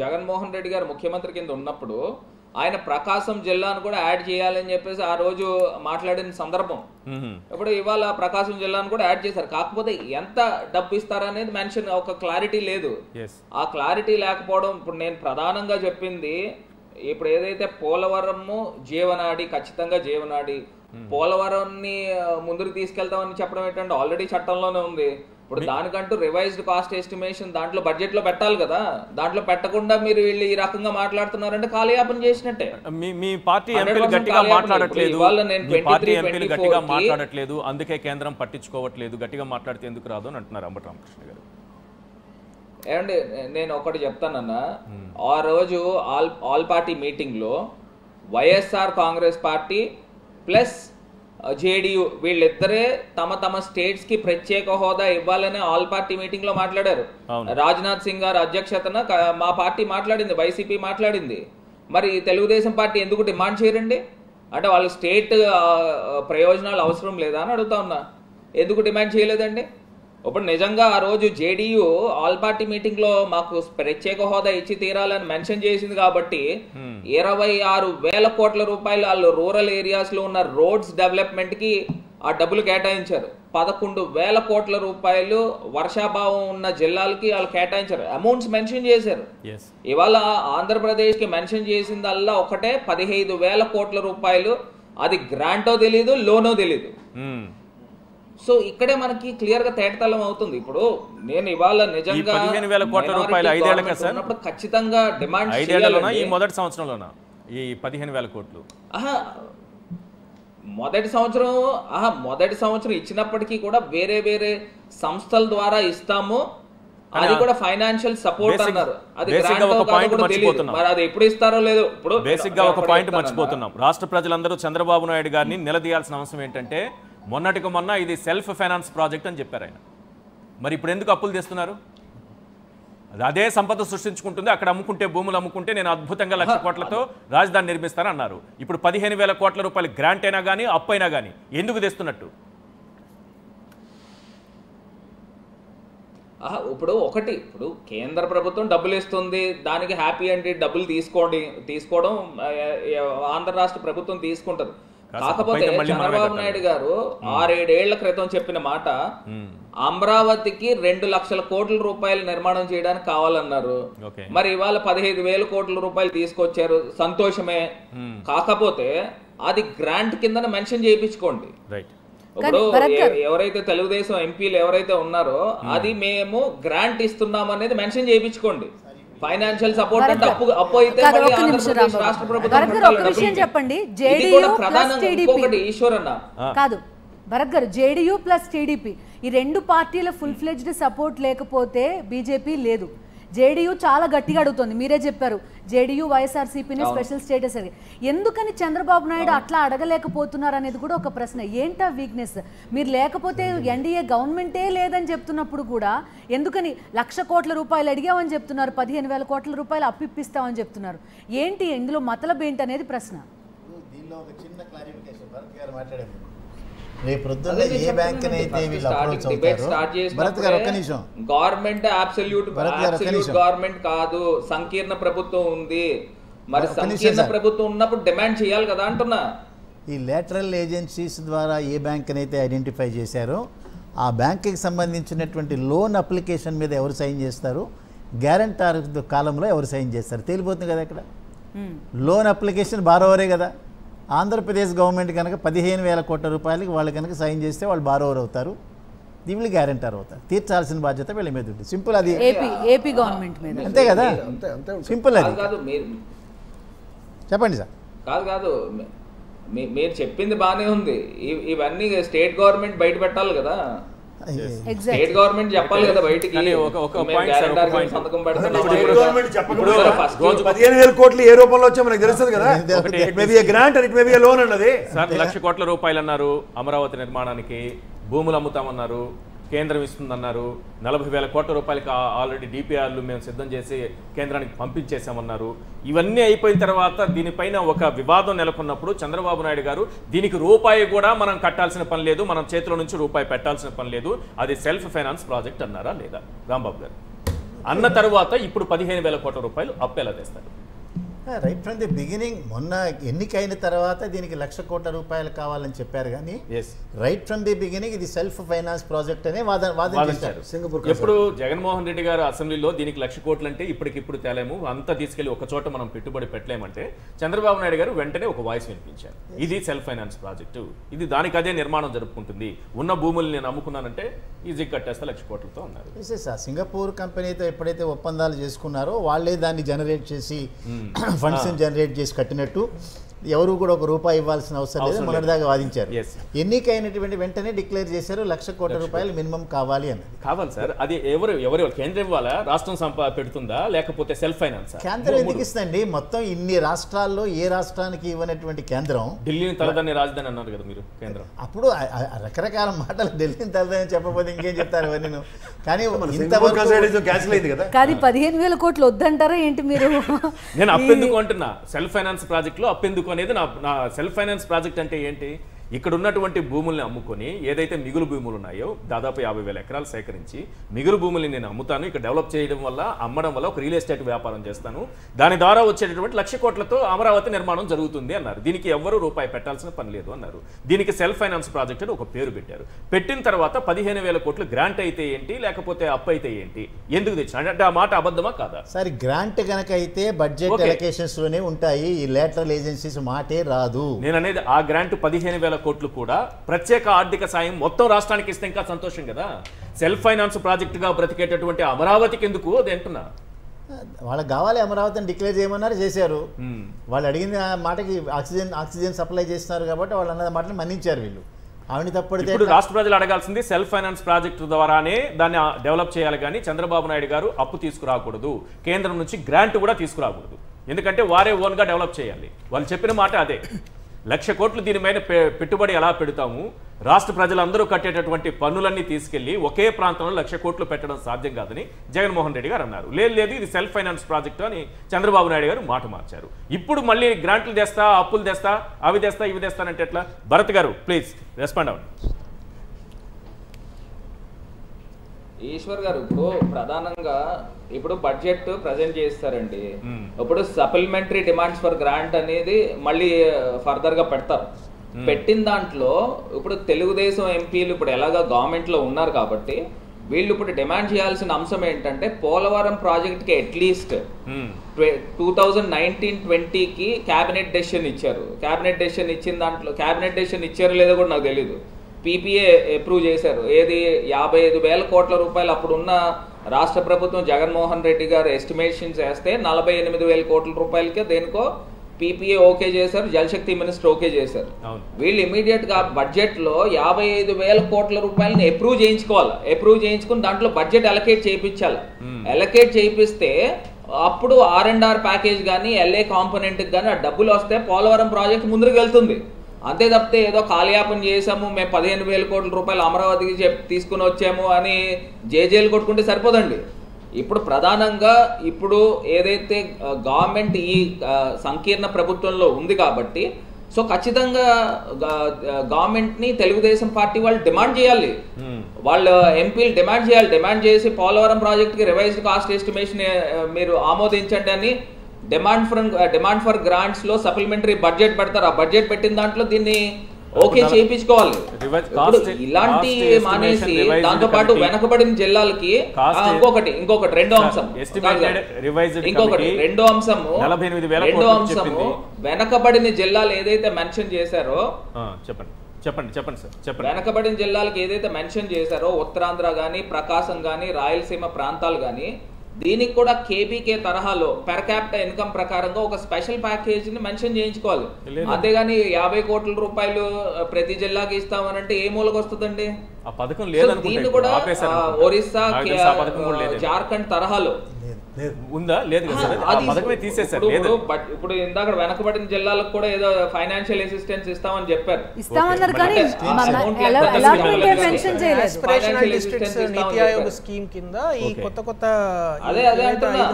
జగన్మోహన్ రెడ్డి గారు ముఖ్యమంత్రి కింద ఉన్నప్పుడు ఆయన ప్రకాశం జిల్లాను కూడా యాడ్ చేయాలని చెప్పేసి ఆ రోజు మాట్లాడిన సందర్భం. ఇప్పుడు ఇవాళ ప్రకాశం జిల్లాను కూడా యాడ్ చేశారు. కాకపోతే ఎంత డబ్బు ఇస్తారనేది మెన్షన్, ఒక క్లారిటీ లేదు. ఆ క్లారిటీ లేకపోవడం ఇప్పుడు నేను ప్రధానంగా చెప్పింది. ఇప్పుడు ఏదైతే పోలవరము జీవనాడి, ఖచ్చితంగా జీవనాడి, పోలవరాన్ని ముందుకు తీసుకెళ్తామని చెప్పడం ఏంటంటే ఆల్రెడీ చట్టంలోనే ఉంది. ఇప్పుడు దానికంటూ రివైజ్డ్ కాస్ట్ ఎస్టిమేషన్ దాంట్లో బడ్జెట్ లో పెట్టాలి కదా. దాంట్లో పెట్టకుండా మీరు వీళ్ళు ఈ రకంగా మాట్లాడుతున్నారంటే కాలయాపన చేసినట్టే. మీ పార్టీ ఎంపీలు గట్టిగా మాట్లాడట్లేదు, అందుకే కేంద్రం పట్టించుకోవట్లేదు. గట్టిగా మాట్లాడితే ఎందుకు రాదు అని అంటున్నారు అంబటి రామకృష్ణ గారు. ఏమండి నేను ఒకటి చెప్తానన్నా, ఆ రోజు ఆల్ పార్టీ మీటింగ్ లో YSR Congress party plus JDU వీళ్ళిద్దరే తమ స్టేట్స్ కి ప్రత్యేక హోదా ఇవ్వాలని ఆల్ పార్టీ మీటింగ్ లో మాట్లాడారు. రాజ్నాథ్ సింగ్ గారు అధ్యక్షతన మా పార్టీ మాట్లాడింది, వైసీపీ మాట్లాడింది. మరి తెలుగుదేశం పార్టీ ఎందుకు డిమాండ్ చేయరండి? అంటే వాళ్ళ స్టేట్ ప్రయోజనాలు అవసరం లేదా అని అడుగుతా ఉన్నా. ఎందుకు డిమాండ్ చేయలేదండి? ఇప్పుడు నిజంగా ఆ రోజు జేడీయూ ఆల్ పార్టీ మీటింగ్ లో మాకు ప్రత్యేక హోదా ఇచ్చి తీరాలని మెన్షన్ చేసింది కాబట్టి 26,000 కోట్ల రూపాయలు వాళ్ళు రూరల్ ఏరియాస్ లో ఉన్న రోడ్స్ డెవలప్మెంట్ కి ఆ డబ్బులు కేటాయించారు. 11,000 కోట్ల రూపాయలు వర్షాభావం ఉన్న జిల్లాలకి వాళ్ళు కేటాయించారు, అమౌంట్స్ మెన్షన్ చేశారు. ఇవాళ ఆంధ్రప్రదేశ్ కి మెన్షన్ చేసిందల్లా ఒకటే 15,000 కోట్ల రూపాయలు. అది గ్రాంటో తెలీదు, లోనో తెలీదు. సో ఇక్కడే మనకి క్లియర్ గా తేటతలం అవుతుంది. ఇప్పుడు నేను ఇవాళ నిజంగా 15,000 కోట్ల రూపాయలు 5 ఏళ్లకే సార్ ఖచ్చితంగా డిమాండ్ 5 ఏళ్లలోనా ఈ మొదటి సంవత్సరంలోనా ఈ 15,000 కోట్లు? మొదటి సంవత్సరం ఇచ్చినప్పటికీ కూడా వేరే వేరే సంస్థల ద్వారా ఇస్తాము, అది కూడా ఫైనాన్షియల్ సపోర్ట్ అన్నారు. అది మరి అది ఎప్పుడు ఇస్తారో లేదో. ఇప్పుడు బేసిక్ గా ఒక పాయింట్ మర్చిపోతున్నాం. రాష్ట్ర ప్రజలందరూ చంద్రబాబు నాయుడు గారిని నిలదీయాల్సిన అవసరం ఏంటంటే, మొన్నటికి మొన్న ఇది సెల్ఫ్ ఫైనాన్స్ ప్రాజెక్ట్ అని చెప్పారు ఆయన. మరి ఇప్పుడు ఎందుకు అప్పులు తెస్తున్నారు? అదే సంపద సృష్టించుకుంటుంది, అక్కడ అమ్ముకుంటే భూములు అమ్ముకుంటే నేను అద్భుతంగా 1,00,000 కోట్లతో రాజధాని నిర్మిస్తానన్నారు. ఇప్పుడు 15,000 కోట్ల రూపాయలు గ్రాంట్ అయినా కానీ అప్పు అయినా కానీ ఎందుకు తెస్తున్నట్టు? ఇప్పుడు కేంద్ర ప్రభుత్వం డబ్బులు ఇస్తుంది, దానికి హ్యాపీ అంటే డబ్బులు తీసుకోవడం ఆంధ్ర రాష్ట్ర ప్రభుత్వం తీసుకుంటది. కాకపోతే చంద్రబాబు నాయుడు గారు 6-7 ఏళ్ల క్రితం చెప్పిన మాట, అమరావతికి 2,00,000 కోట్ల రూపాయలు నిర్మాణం చేయడానికి కావాలన్నారు. మరి ఇవాళ 15,000 కోట్ల రూపాయలు తీసుకొచ్చారు, సంతోషమే. కాకపోతే అది గ్రాంట్ కింద మెన్షన్ చేయించుకోండి. ఇప్పుడు ఎవరైతే తెలుగుదేశం ఎంపీలు ఎవరైతే ఉన్నారో అది మేము గ్రాంట్ ఇస్తున్నాం అనేది మెన్షన్ చేయించుకోండి. ఫైనాన్షియల్ సపోర్ట్ అంటే అప్పు అయితే రాష్ట్ర ప్రభుత్వం చెప్పండి. ఈశ్వర్ అన్న కాదు భరత్ గారు, జేడీయూ ప్లస్ టీడీపీ ఈ రెండు పార్టీల ఫుల్ ఫ్లెడ్జ్డ్ సపోర్ట్ లేకపోతే బీజేపీ లేదు. జేడీయూ చాలా గట్టిగా అడుగుతుంది, మీరే చెప్పారు జేడీయూ వైఎస్ఆర్సీపీని స్పెషల్ స్టేటస్ అది. ఎందుకని చంద్రబాబు నాయుడు అట్లా అడగలేకపోతున్నారు అనేది కూడా ఒక ప్రశ్న. ఏంటా వీక్నెస్? మీరు లేకపోతే ఎన్డీఏ గవర్నమెంటే లేదని చెప్తున్నప్పుడు కూడా ఎందుకని 1,00,000 కోట్ల రూపాయలు అడిగామని చెప్తున్నారు, 15,000 కోట్ల రూపాయలు అప్పిస్తామని చెప్తున్నారు? ఏంటి ఇందులో మతలబ్ ఏంటి అనేది ప్రశ్న. దీనిలో ఒక చిన్న క్లారిఫికేషన్ భరత్ గారు మాట్లాడారు. రేపు పొద్దున్న ఏ బ్యాంక్ అయితే వీళ్ళు అప్రోచ్ అవుతారో, భరత్ గారు ఒక్క నిమిషం, గవర్నమెంట్ అబ్సల్యూట్ గవర్నమెంట్ కాదు, సంకీర్ణ ప్రభుత్వం ఉంది. మరి సంకీర్ణ ప్రభుత్వం ఉన్నప్పుడు డిమాండ్ చేయాలి కదా అంటున్నా. ఈ లేటరల్ ఏజెన్సీస్ ద్వారా ఏ బ్యాంక్ అయితే ఐడెంటిఫై చేశారో ఆ బ్యాంక్కి సంబంధించినటువంటి లోన్ అప్లికేషన్ మీద ఎవరు సైన్ చేస్తారు, గ్యారంటర్ కాలంలో ఎవరు సైన్ చేస్తారు తేలిపోతుంది కదా. ఇక్కడ లోన్ అప్లికేషన్ బారోవరే కదా. ఆంధ్రప్రదేశ్ గవర్నమెంట్ కనుక 15,000 కోట్ల రూపాయలకి వాళ్ళు కనుక సైన్ చేస్తే వాళ్ళు బారోవర్ అవుతారు, వీళ్ళు గ్యారంటర్ అవుతారు. తీర్చాల్సిన బాధ్యత వీళ్ళ మీద ఉంటుంది. సింపుల్. అది ఏపీ గవర్నమెంట్ మీద అంతే కదా, సింపుల్. అది చెప్పండి సార్. కాదు మీరు చెప్పింది బానే ఉంది. ఇవన్నీ స్టేట్ గవర్నమెంట్ బయట పెట్టాలి కదా, స్టేట్ గవర్నమెంట్ చెప్పాలి కదా బయటికి. 15,000 కోట్లు ఏ రూపంలో వచ్చా మనకు తెలుస్తుంది కదా. Grant and it may be a loan అన్నది. 1,00,000 కోట్ల రూపాయలు అన్నారు అమరావతి నిర్మాణానికి, భూములు అమ్ముతామన్నారు, కేంద్రం ఇస్తుందన్నారు. 40,000 కోట్ల రూపాయలకి ఆల్రెడీ డిపిఆర్లు మేము సిద్ధం చేసి కేంద్రానికి పంపించేసామన్నారు. ఇవన్నీ అయిపోయిన తర్వాత దీనిపైన ఒక వివాదం నెలకొన్నప్పుడు చంద్రబాబు నాయుడు గారు దీనికి రూపాయి కూడా మనం కట్టాల్సిన పని లేదు, మనం చేతిలో నుంచి రూపాయి పెట్టాల్సిన పని లేదు, అది సెల్ఫ్ ఫైనాన్స్ ప్రాజెక్ట్ అన్నారా లేదా రాంబాబు గారు? అన్న తర్వాత ఇప్పుడు 15,000 కోట్ల రూపాయలు అప్పు ఎలా తెస్తారు? రైట్ ఫ్రమ్ ది బిగినింగ్ మొన్న ఎన్నికైన తర్వాత దీనికి 1,00,000 కోట్ల రూపాయలు కావాలని చెప్పారు, కానీ రైట్ ఫ్రమ్ ది బిగినింగ్ ఇది సెల్ఫ్ ఫైనాన్స్ ప్రాజెక్ట్ అనే వాదించారు. ఎప్పుడు జగన్మోహన్ రెడ్డి గారు అసెంబ్లీలో దీనికి 1,00,000 కోట్లు అంటే ఇప్పటికిప్పుడు తేలేము, అంతా తీసుకెళ్లి ఒక చోట మనం పెట్టుబడి పెట్టలేమంటే చంద్రబాబు నాయుడు గారు వెంటనే ఒక వాయిస్ వినిపించారు, ఇది సెల్ఫ్ ఫైనాన్స్ ప్రాజెక్టు, ఇది దానికి అదే నిర్మాణం జరుపుకుంటుంది, ఉన్న భూములు నేను అమ్ముకున్నానంటే ఈజీ కట్టేస్తే 1,00,000 కోట్లతో అన్నారు. సింగపూర్ కంపెనీతో ఎప్పుడైతే ఒప్పందాలు చేసుకున్నారో వాళ్ళే దాన్ని జనరేట్ చేసి ఫండ్స్ జనరేట్ చేసి కట్టినట్టు ఎవరు కూడా ఒక రూపాయి ఇవ్వాల్సిన అవసరం లేదు మొన్నటిదాకా వాదించారు. ఎన్నికైనటువంటి వెంటనే డిక్లేర్ చేశారు 1,00,000 కోట్ల రూపాయలు మినిమం కావాలి అని. కావాలి సార్, అది ఎవరు కేంద్రం ఇవ్వాలా, రాష్ట్రం పెడుతుందా, లేకపోతే సెల్ఫ్ ఫైనాన్స్? కేంద్రం ఎందుకు ఇస్తుందండి? మొత్తం ఇన్ని రాష్ట్రాల్లో ఏ రాష్ట్రానికి ఇవ్వనటువంటి కేంద్రం ఢిల్లీని తలదాన్ని రాజధాని అన్నారు కదా మీరు కేంద్రం. అప్పుడు రకరకాల మాటలు ఢిల్లీని తలదాని చెప్పకపోతే ఇంకేం చెప్తారు అవన్నీ. కానీ 15,000 కోట్లు వద్దంటారా ఏంటి మీరు? నేను అప్పెందుకు అంటున్నా, సెల్ఫ్ ఫైనాన్స్ ప్రాజెక్ట్ లో అప్పెందుకు అనేది నా సెల్ఫ్ ఫైనాన్స్ ప్రాజెక్ట్ అంటే ఏంటి? ఇక్కడ ఉన్నటువంటి భూముల్ని అమ్ముకొని ఏదైతే మిగులు భూములు ఉన్నాయో దాదాపు 50,000 ఎకరాలు సేకరించి మిగులు భూముల్ని నేను అమ్ముతాను, ఇక్కడ డెవలప్ చేయడం వల్ల అమ్మడం వల్ల ఒక రియల్ ఎస్టేట్ వ్యాపారం చేస్తాను, దాని ద్వారా వచ్చేటటువంటి 1,00,000 కోట్లతో అమరావతి నిర్మాణం జరుగుతుంది అన్నారు. దీనికి ఎవ్వరూ రూపాయి పెట్టాల్సిన పని లేదు అన్నారు. దీనికి సెల్ఫ్ ఫైనాన్స్ ప్రాజెక్ట్ అని ఒక పేరు పెట్టారు. పెట్టిన తర్వాత 15,000 కోట్లు గ్రాంట్ అయితే ఏంటి, లేకపోతే అప్పు అయితే ఏంటి, ఎందుకు తెచ్చిన అంటే ఆ మాట అబద్ధమా కాదా? సరే, గ్రాంట్ కనుక అయితే బడ్జెట్ అలొకేషన్స్ లోనే ఉంటాయి, ఈ లేటరల్ ఏజెన్సీస్ మాటే రాదు. నేను అనేది ఆ గ్రాంట్ 15,000 కోట్లు కూడా ప్రత్యేక ఆర్థిక సాయం మొత్తం రాష్ట్రానికి ఇస్తే ఇంకా సంతోషం కదా. సెల్ఫ్ ఫైనాన్స్ ప్రాజెక్ట్ గా బ్రతికేటటువంటి అమరావతికి ఎందుకు అది అంటున్నా. వాళ్ళకి కావాలి అమరావతిని డిక్లేర్ చేయమన్నారు, చేశారు. వాళ్ళు అడిగిన మాటకి ఆక్సిజన్ సప్లై చేస్తున్నారు కాబట్టి వాళ్ళు అన్న మాటలు మన్నించారు వీళ్ళు. ఆవిడ తప్పడితే రాష్ట్ర ప్రజలు అడగాల్సింది సెల్ఫ్ ఫైనాన్స్ ప్రాజెక్టు ద్వారానే దాన్ని డెవలప్ చేయాలి, కానీ చంద్రబాబు నాయుడు గారు అప్పు తీసుకురాకూడదు, కేంద్రం నుంచి గ్రాంట్ కూడా తీసుకురాకూడదు. ఎందుకంటే వారే ఓన్గా డెవలప్ చేయాలి. వాళ్ళు చెప్పిన మాట అదే. 1,00,000 కోట్లు దీని మీద పెట్టుబడి ఎలా పెడతాము, రాష్ట్ర ప్రజలందరూ కట్టేటటువంటి పన్నులన్నీ తీసుకెళ్లి ఒకే ప్రాంతంలో 1,00,000 కోట్లు పెట్టడం సాధ్యం కాదని జగన్మోహన్ రెడ్డి గారు అన్నారు. లేదు ఇది సెల్ఫ్ ఫైనాన్స్ ప్రాజెక్టు అని చంద్రబాబు నాయుడు గారు మాట మార్చారు. ఇప్పుడు మళ్ళీ గ్రాంట్లు తెస్తా, అప్పులు తెస్తా, అవి తెస్తా, ఇవి తెస్తానంటే ఎట్లా? భరత్ గారు ప్లీజ్ రెస్పాండ్ అవ్వండి. ఈశ్వర్ గారు, ఇప్పుడు ప్రధానంగా ఇప్పుడు బడ్జెట్ ప్రజెంట్ చేస్తారండి. ఇప్పుడు సప్లిమెంటరీ డిమాండ్స్ ఫర్ గ్రాంట్ అనేది మళ్ళీ ఫర్దర్ గా పెడతారు. పెట్టిన దాంట్లో ఇప్పుడు తెలుగుదేశం ఎంపీలు ఇప్పుడు ఎలాగా గవర్నమెంట్ లో ఉన్నారు కాబట్టి వీళ్ళు ఇప్పుడు డిమాండ్ చేయాల్సిన అంశం ఏంటంటే పోలవరం ప్రాజెక్ట్ కి అట్లీస్ట్ 2019-20కి క్యాబినెట్ డెసిషన్ ఇచ్చారు. క్యాబినెట్ డెసిషన్ ఇచ్చిన దాంట్లో క్యాబినెట్ డెసిషన్ ఇచ్చారో లేదో కూడా నాకు తెలీదు. పీపీఏ అప్రూవ్ చేశారు. ఏది 55,000 కోట్ల రూపాయలు అప్పుడున్న రాష్ట్ర ప్రభుత్వం జగన్మోహన్ రెడ్డి గారు ఎస్టిమేషన్స్ వేస్తే 48,000 కోట్ల రూపాయలకే దేనికో పీపీఏ ఓకే చేశారు, జలశక్తి మినిస్టర్ ఓకే చేశారు. వీళ్ళు ఇమీడియట్ గా బడ్జెట్ లో 55,000 కోట్ల రూపాయలని అప్రూవ్ చేయించుకోవాలి. అప్రూవ్ చేయించుకుని దాంట్లో బడ్జెట్ అలొకేట్ చేయించాలి. అలొకేట్ చేయిస్తే అప్పుడు R&R ప్యాకేజ్ కానీ LA కాంపోనెంట్ కానీ ఆ డబ్బులు వస్తే పోలవరం ప్రాజెక్ట్ ముందుకు వెళ్తుంది. అంతే తప్పితే ఏదో కాలయాపన చేసాము, మేము 15,000 కోట్ల రూపాయలు అమరావతికి తీసుకుని వచ్చాము అని జేజేలు కొట్టుకుంటే సరిపోదండి. ఇప్పుడు ప్రధానంగా ఇప్పుడు ఏదైతే గవర్నమెంట్ ఈ సంకీర్ణ ప్రభుత్వంలో ఉంది కాబట్టి సో ఖచ్చితంగా గవర్నమెంట్ని తెలుగుదేశం పార్టీ వాళ్ళు డిమాండ్ చేయాలి, వాళ్ళ ఎంపీలు డిమాండ్ చేయాలి. డిమాండ్ చేసి పోలవరం ప్రాజెక్ట్కి రివైజ్డ్ కాస్ట్ ఎస్టిమేషన్ మీరు ఆమోదించండి అని డిమాండ్ ఫర్ గ్రాంట్స్ లో సప్లిమెంటరీ బడ్జెట్ పెడతారు. ఆ బడ్జెట్ పెట్టిన దాంట్లో దీన్ని ఓకే చేయించుకోవాలి. ఇలాంటి మానేసి దాంతో పాటు వెనకబడిన జిల్లాలకి ఇంకొకటి రెండో అంశము వెనకబడిన జిల్లాలు ఏదైతే మెన్షన్ చేశారో వెనకబడిన జిల్లాలకు ఏదైతే మెన్షన్ చేశారో ఉత్తరాంధ్ర గానీ, ప్రకాశం గానీ, రాయలసీమ ప్రాంతాలు గానీ దీనికి కూడా కేబీకే తరహాలో పెర్ క్యాపిటల్ ఇన్కమ్ ప్రకారంగా ఒక స్పెషల్ ప్యాకేజ్ ని మెన్షన్ చేయించుకోవాలి. అంతేగాని 50 కోట్ల రూపాయలు ప్రతి జిల్లాకి ఇస్తామనంటే ఏ మూలకు వస్తుందండి? దీన్ని కూడా ఒరిస్సా, జార్ఖండ్ తరహాలో ఉందా? లేదు ఇప్పుడు ఇందాక వెనకబడిన జిల్లాలకు కూడా ఏదో ఫైనాన్షియల్ అసిస్టెన్స్ ఇస్తామని చెప్పారు. అదే అంటున్నా.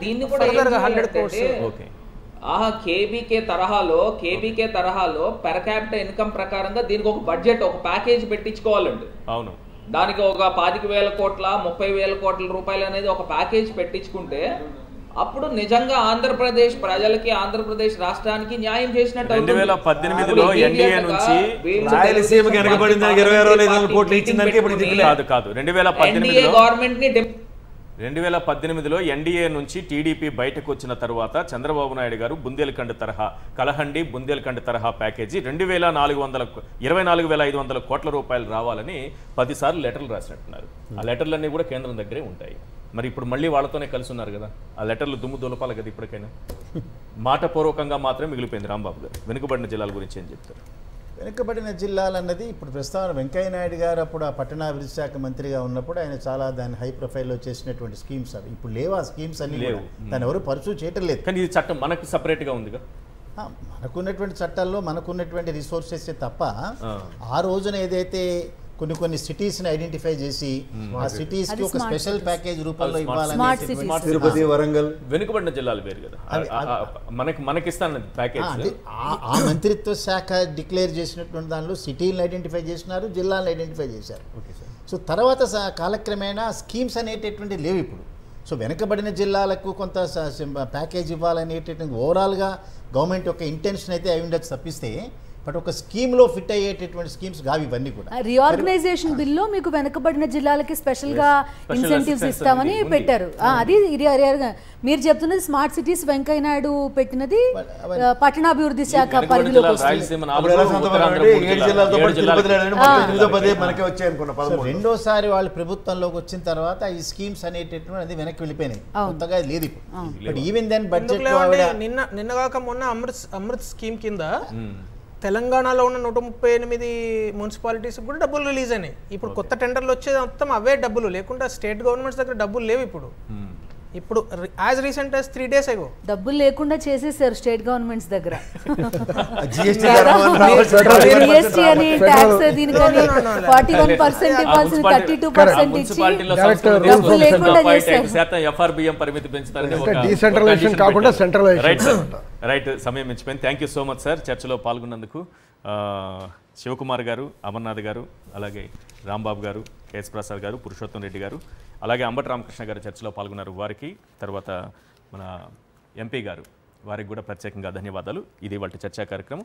దీన్ని కూడా కేబీకే తరహాలో పెర్ క్యాపిటల్ ఇన్కమ్ ప్రకారంగా దీనికి ఒక బడ్జెట్, ఒక ప్యాకేజ్ పెట్టించుకోవాలండి. అవును, దానికి ఒక 25,000 కోట్ల 30,000 కోట్ల రూపాయలు అనేది ఒక ప్యాకేజ్ పెట్టించుకుంటే అప్పుడు నిజంగా ఆంధ్రప్రదేశ్ ప్రజలకి, ఆంధ్రప్రదేశ్ రాష్ట్రానికి న్యాయం చేసినట్టు. 2018లో ఎన్డీఏ నుంచి రాయలసీమకి వెనకబడిన 26,000 కోట్లు ఇచ్చిందానికి ఇప్పుడు కాదు 2018లో ఎన్డీఏ నుంచి టీడీపీ బయటకు వచ్చిన తర్వాత చంద్రబాబు నాయుడు గారు బుందేల్ఖండ్ తరహా కలహండి బుందేల్ఖండ్ తరహా ప్యాకేజీ 24,500 కోట్ల రూపాయలు రావాలని 10 సార్లు లెటర్లు రాసినట్టున్నారు. ఆ లెటర్లన్నీ కూడా కేంద్రం దగ్గరే ఉంటాయి. మరి ఇప్పుడు మళ్ళీ వాళ్ళతోనే కలిసి ఉన్నారు కదా, ఆ లెటర్లు దుమ్ము దులపాలి కదా ఇప్పటికైనా. మాటపూర్వకంగా మాత్రమే మిగిలిపోయింది. రాంబాబు గారు వెనుకబడిన జిల్లాల గురించి ఏం చెప్తారు? వెనుకబడిన జిల్లాలు అన్నది ఇప్పుడు ప్రస్తుతం వెంకయ్యనాయుడు గారు అప్పుడు ఆ పట్టణాభివృద్ధి శాఖ మంత్రిగా ఉన్నప్పుడు ఆయన చాలా దాన్ని హై ప్రొఫైల్లో చేసినటువంటి స్కీమ్స్ అవి ఇప్పుడు లేవు. ఆ స్కీమ్స్ అన్ని లేవు, దాన్ని ఎవరు పర్సూ చేయటం లేదు. కానీ ఇది చట్టం మనకు సపరేట్గా ఉందిగా. మనకున్నటువంటి చట్టాల్లో మనకున్నటువంటి రిసోర్సెస్ తప్ప ఆ రోజున ఏదైతే కొన్ని సిటీస్ని ఐడెంటిఫై చేసి ఆ సిటీస్కి ఒక స్పెషల్ ప్యాకేజ్ రూపంలో Smart ఇవ్వాలని తిరుపతి, వరంగల్ వెనుకబడిన జిల్లాలు వేరు కదా మనకిస్తాను ప్యాకేజ్. ఆ మంత్రిత్వ శాఖ డిక్లేర్ చేసినటువంటి దానిలో సిటీలను ఐడెంటిఫై చేసినారు, జిల్లాలను ఐడెంటిఫై చేశారు. సో తర్వాత కాలక్రమేణా స్కీమ్స్ అనేటటువంటి లేవు ఇప్పుడు. సో వెనుకబడిన జిల్లాలకు కొంత ప్యాకేజ్ ఇవ్వాలనేటటువంటి ఓవరాల్గా గవర్నమెంట్ యొక్క ఇంటెన్షన్ అయితే అయి ఉండొచ్చు తప్పిస్తే, బట్ ఒక స్కీమ్లో ఫిట్ అయ్యేటటువంటి స్కీమ్స్ కావు ఇవన్నీ కూడా. రీఆర్గనైజేషన్ బిల్లో మీకు వెనకబడిన జిల్లాలకి స్పెషల్గా ఇన్సెంటివ్స్ ఇస్తామని పెట్టారు. అది మీరు చెప్తున్నది స్మార్ట్ సిటీస్ వెంకయ్యనాయుడు పెట్టినది పట్టణాభివృద్ధి శాఖ పరిధిలోకి వస్తుంది. రెండోసారి వాళ్ళు ప్రభుత్వంలోకి వచ్చిన తర్వాత ఈ స్కీమ్స్ అనేటటువంటి వెనక్కి వెళ్ళిపోయినాయి, కొత్తగా లేదు ఇప్పుడు. బట్ ఈవెన్ దెన్ బడ్జెట్ నిన్నగాక మొన్న అమృత్ స్కీమ్ కింద తెలంగాణలో ఉన్న 138 మున్సిపాలిటీస్ కూడా డబ్బులు రిలీజ్ అయినాయి. ఇప్పుడు కొత్త టెండర్లు వచ్చేది మొత్తం అవే డబ్బులు, లేకుండా స్టేట్ గవర్నమెంట్స్ దగ్గర డబ్బులు లేవు ఇప్పుడు as recent as 3 days ago డబ్బులు లేకుండా చేసేసారు స్టేట్ గవర్నమెంట్స్ దగ్గర. GST అని ట్యాక్స్ దీనికని 41% ఇవ్వాల్సింది 32% ఇచ్చి డబ్బులు లేకుండా చేశారు. FRBM పరిమితి పెంచుతారని డీసెంట్రలైజేషన్ కాకుండా సెంట్రలైజేషన్. రైట్, సమయం మించిపోయింది. Thank you so much sir చర్చలో పాల్గొన్నందుకు. శివకుమార్ గారు, అమర్నాథ్ గారు, అలాగే రాంబాబు గారు, కేఎస్ ప్రసాద్ గారు, పురుషోత్తం రెడ్డి గారు, అలాగే అంబటి రామకృష్ణ గారు చర్చలో పాల్గొన్నారు. వారికి తర్వాత మన ఎంపీ గారు, వారికి కూడా ప్రత్యేకంగా ధన్యవాదాలు. ఇది వాటి చర్చా కార్యక్రమం.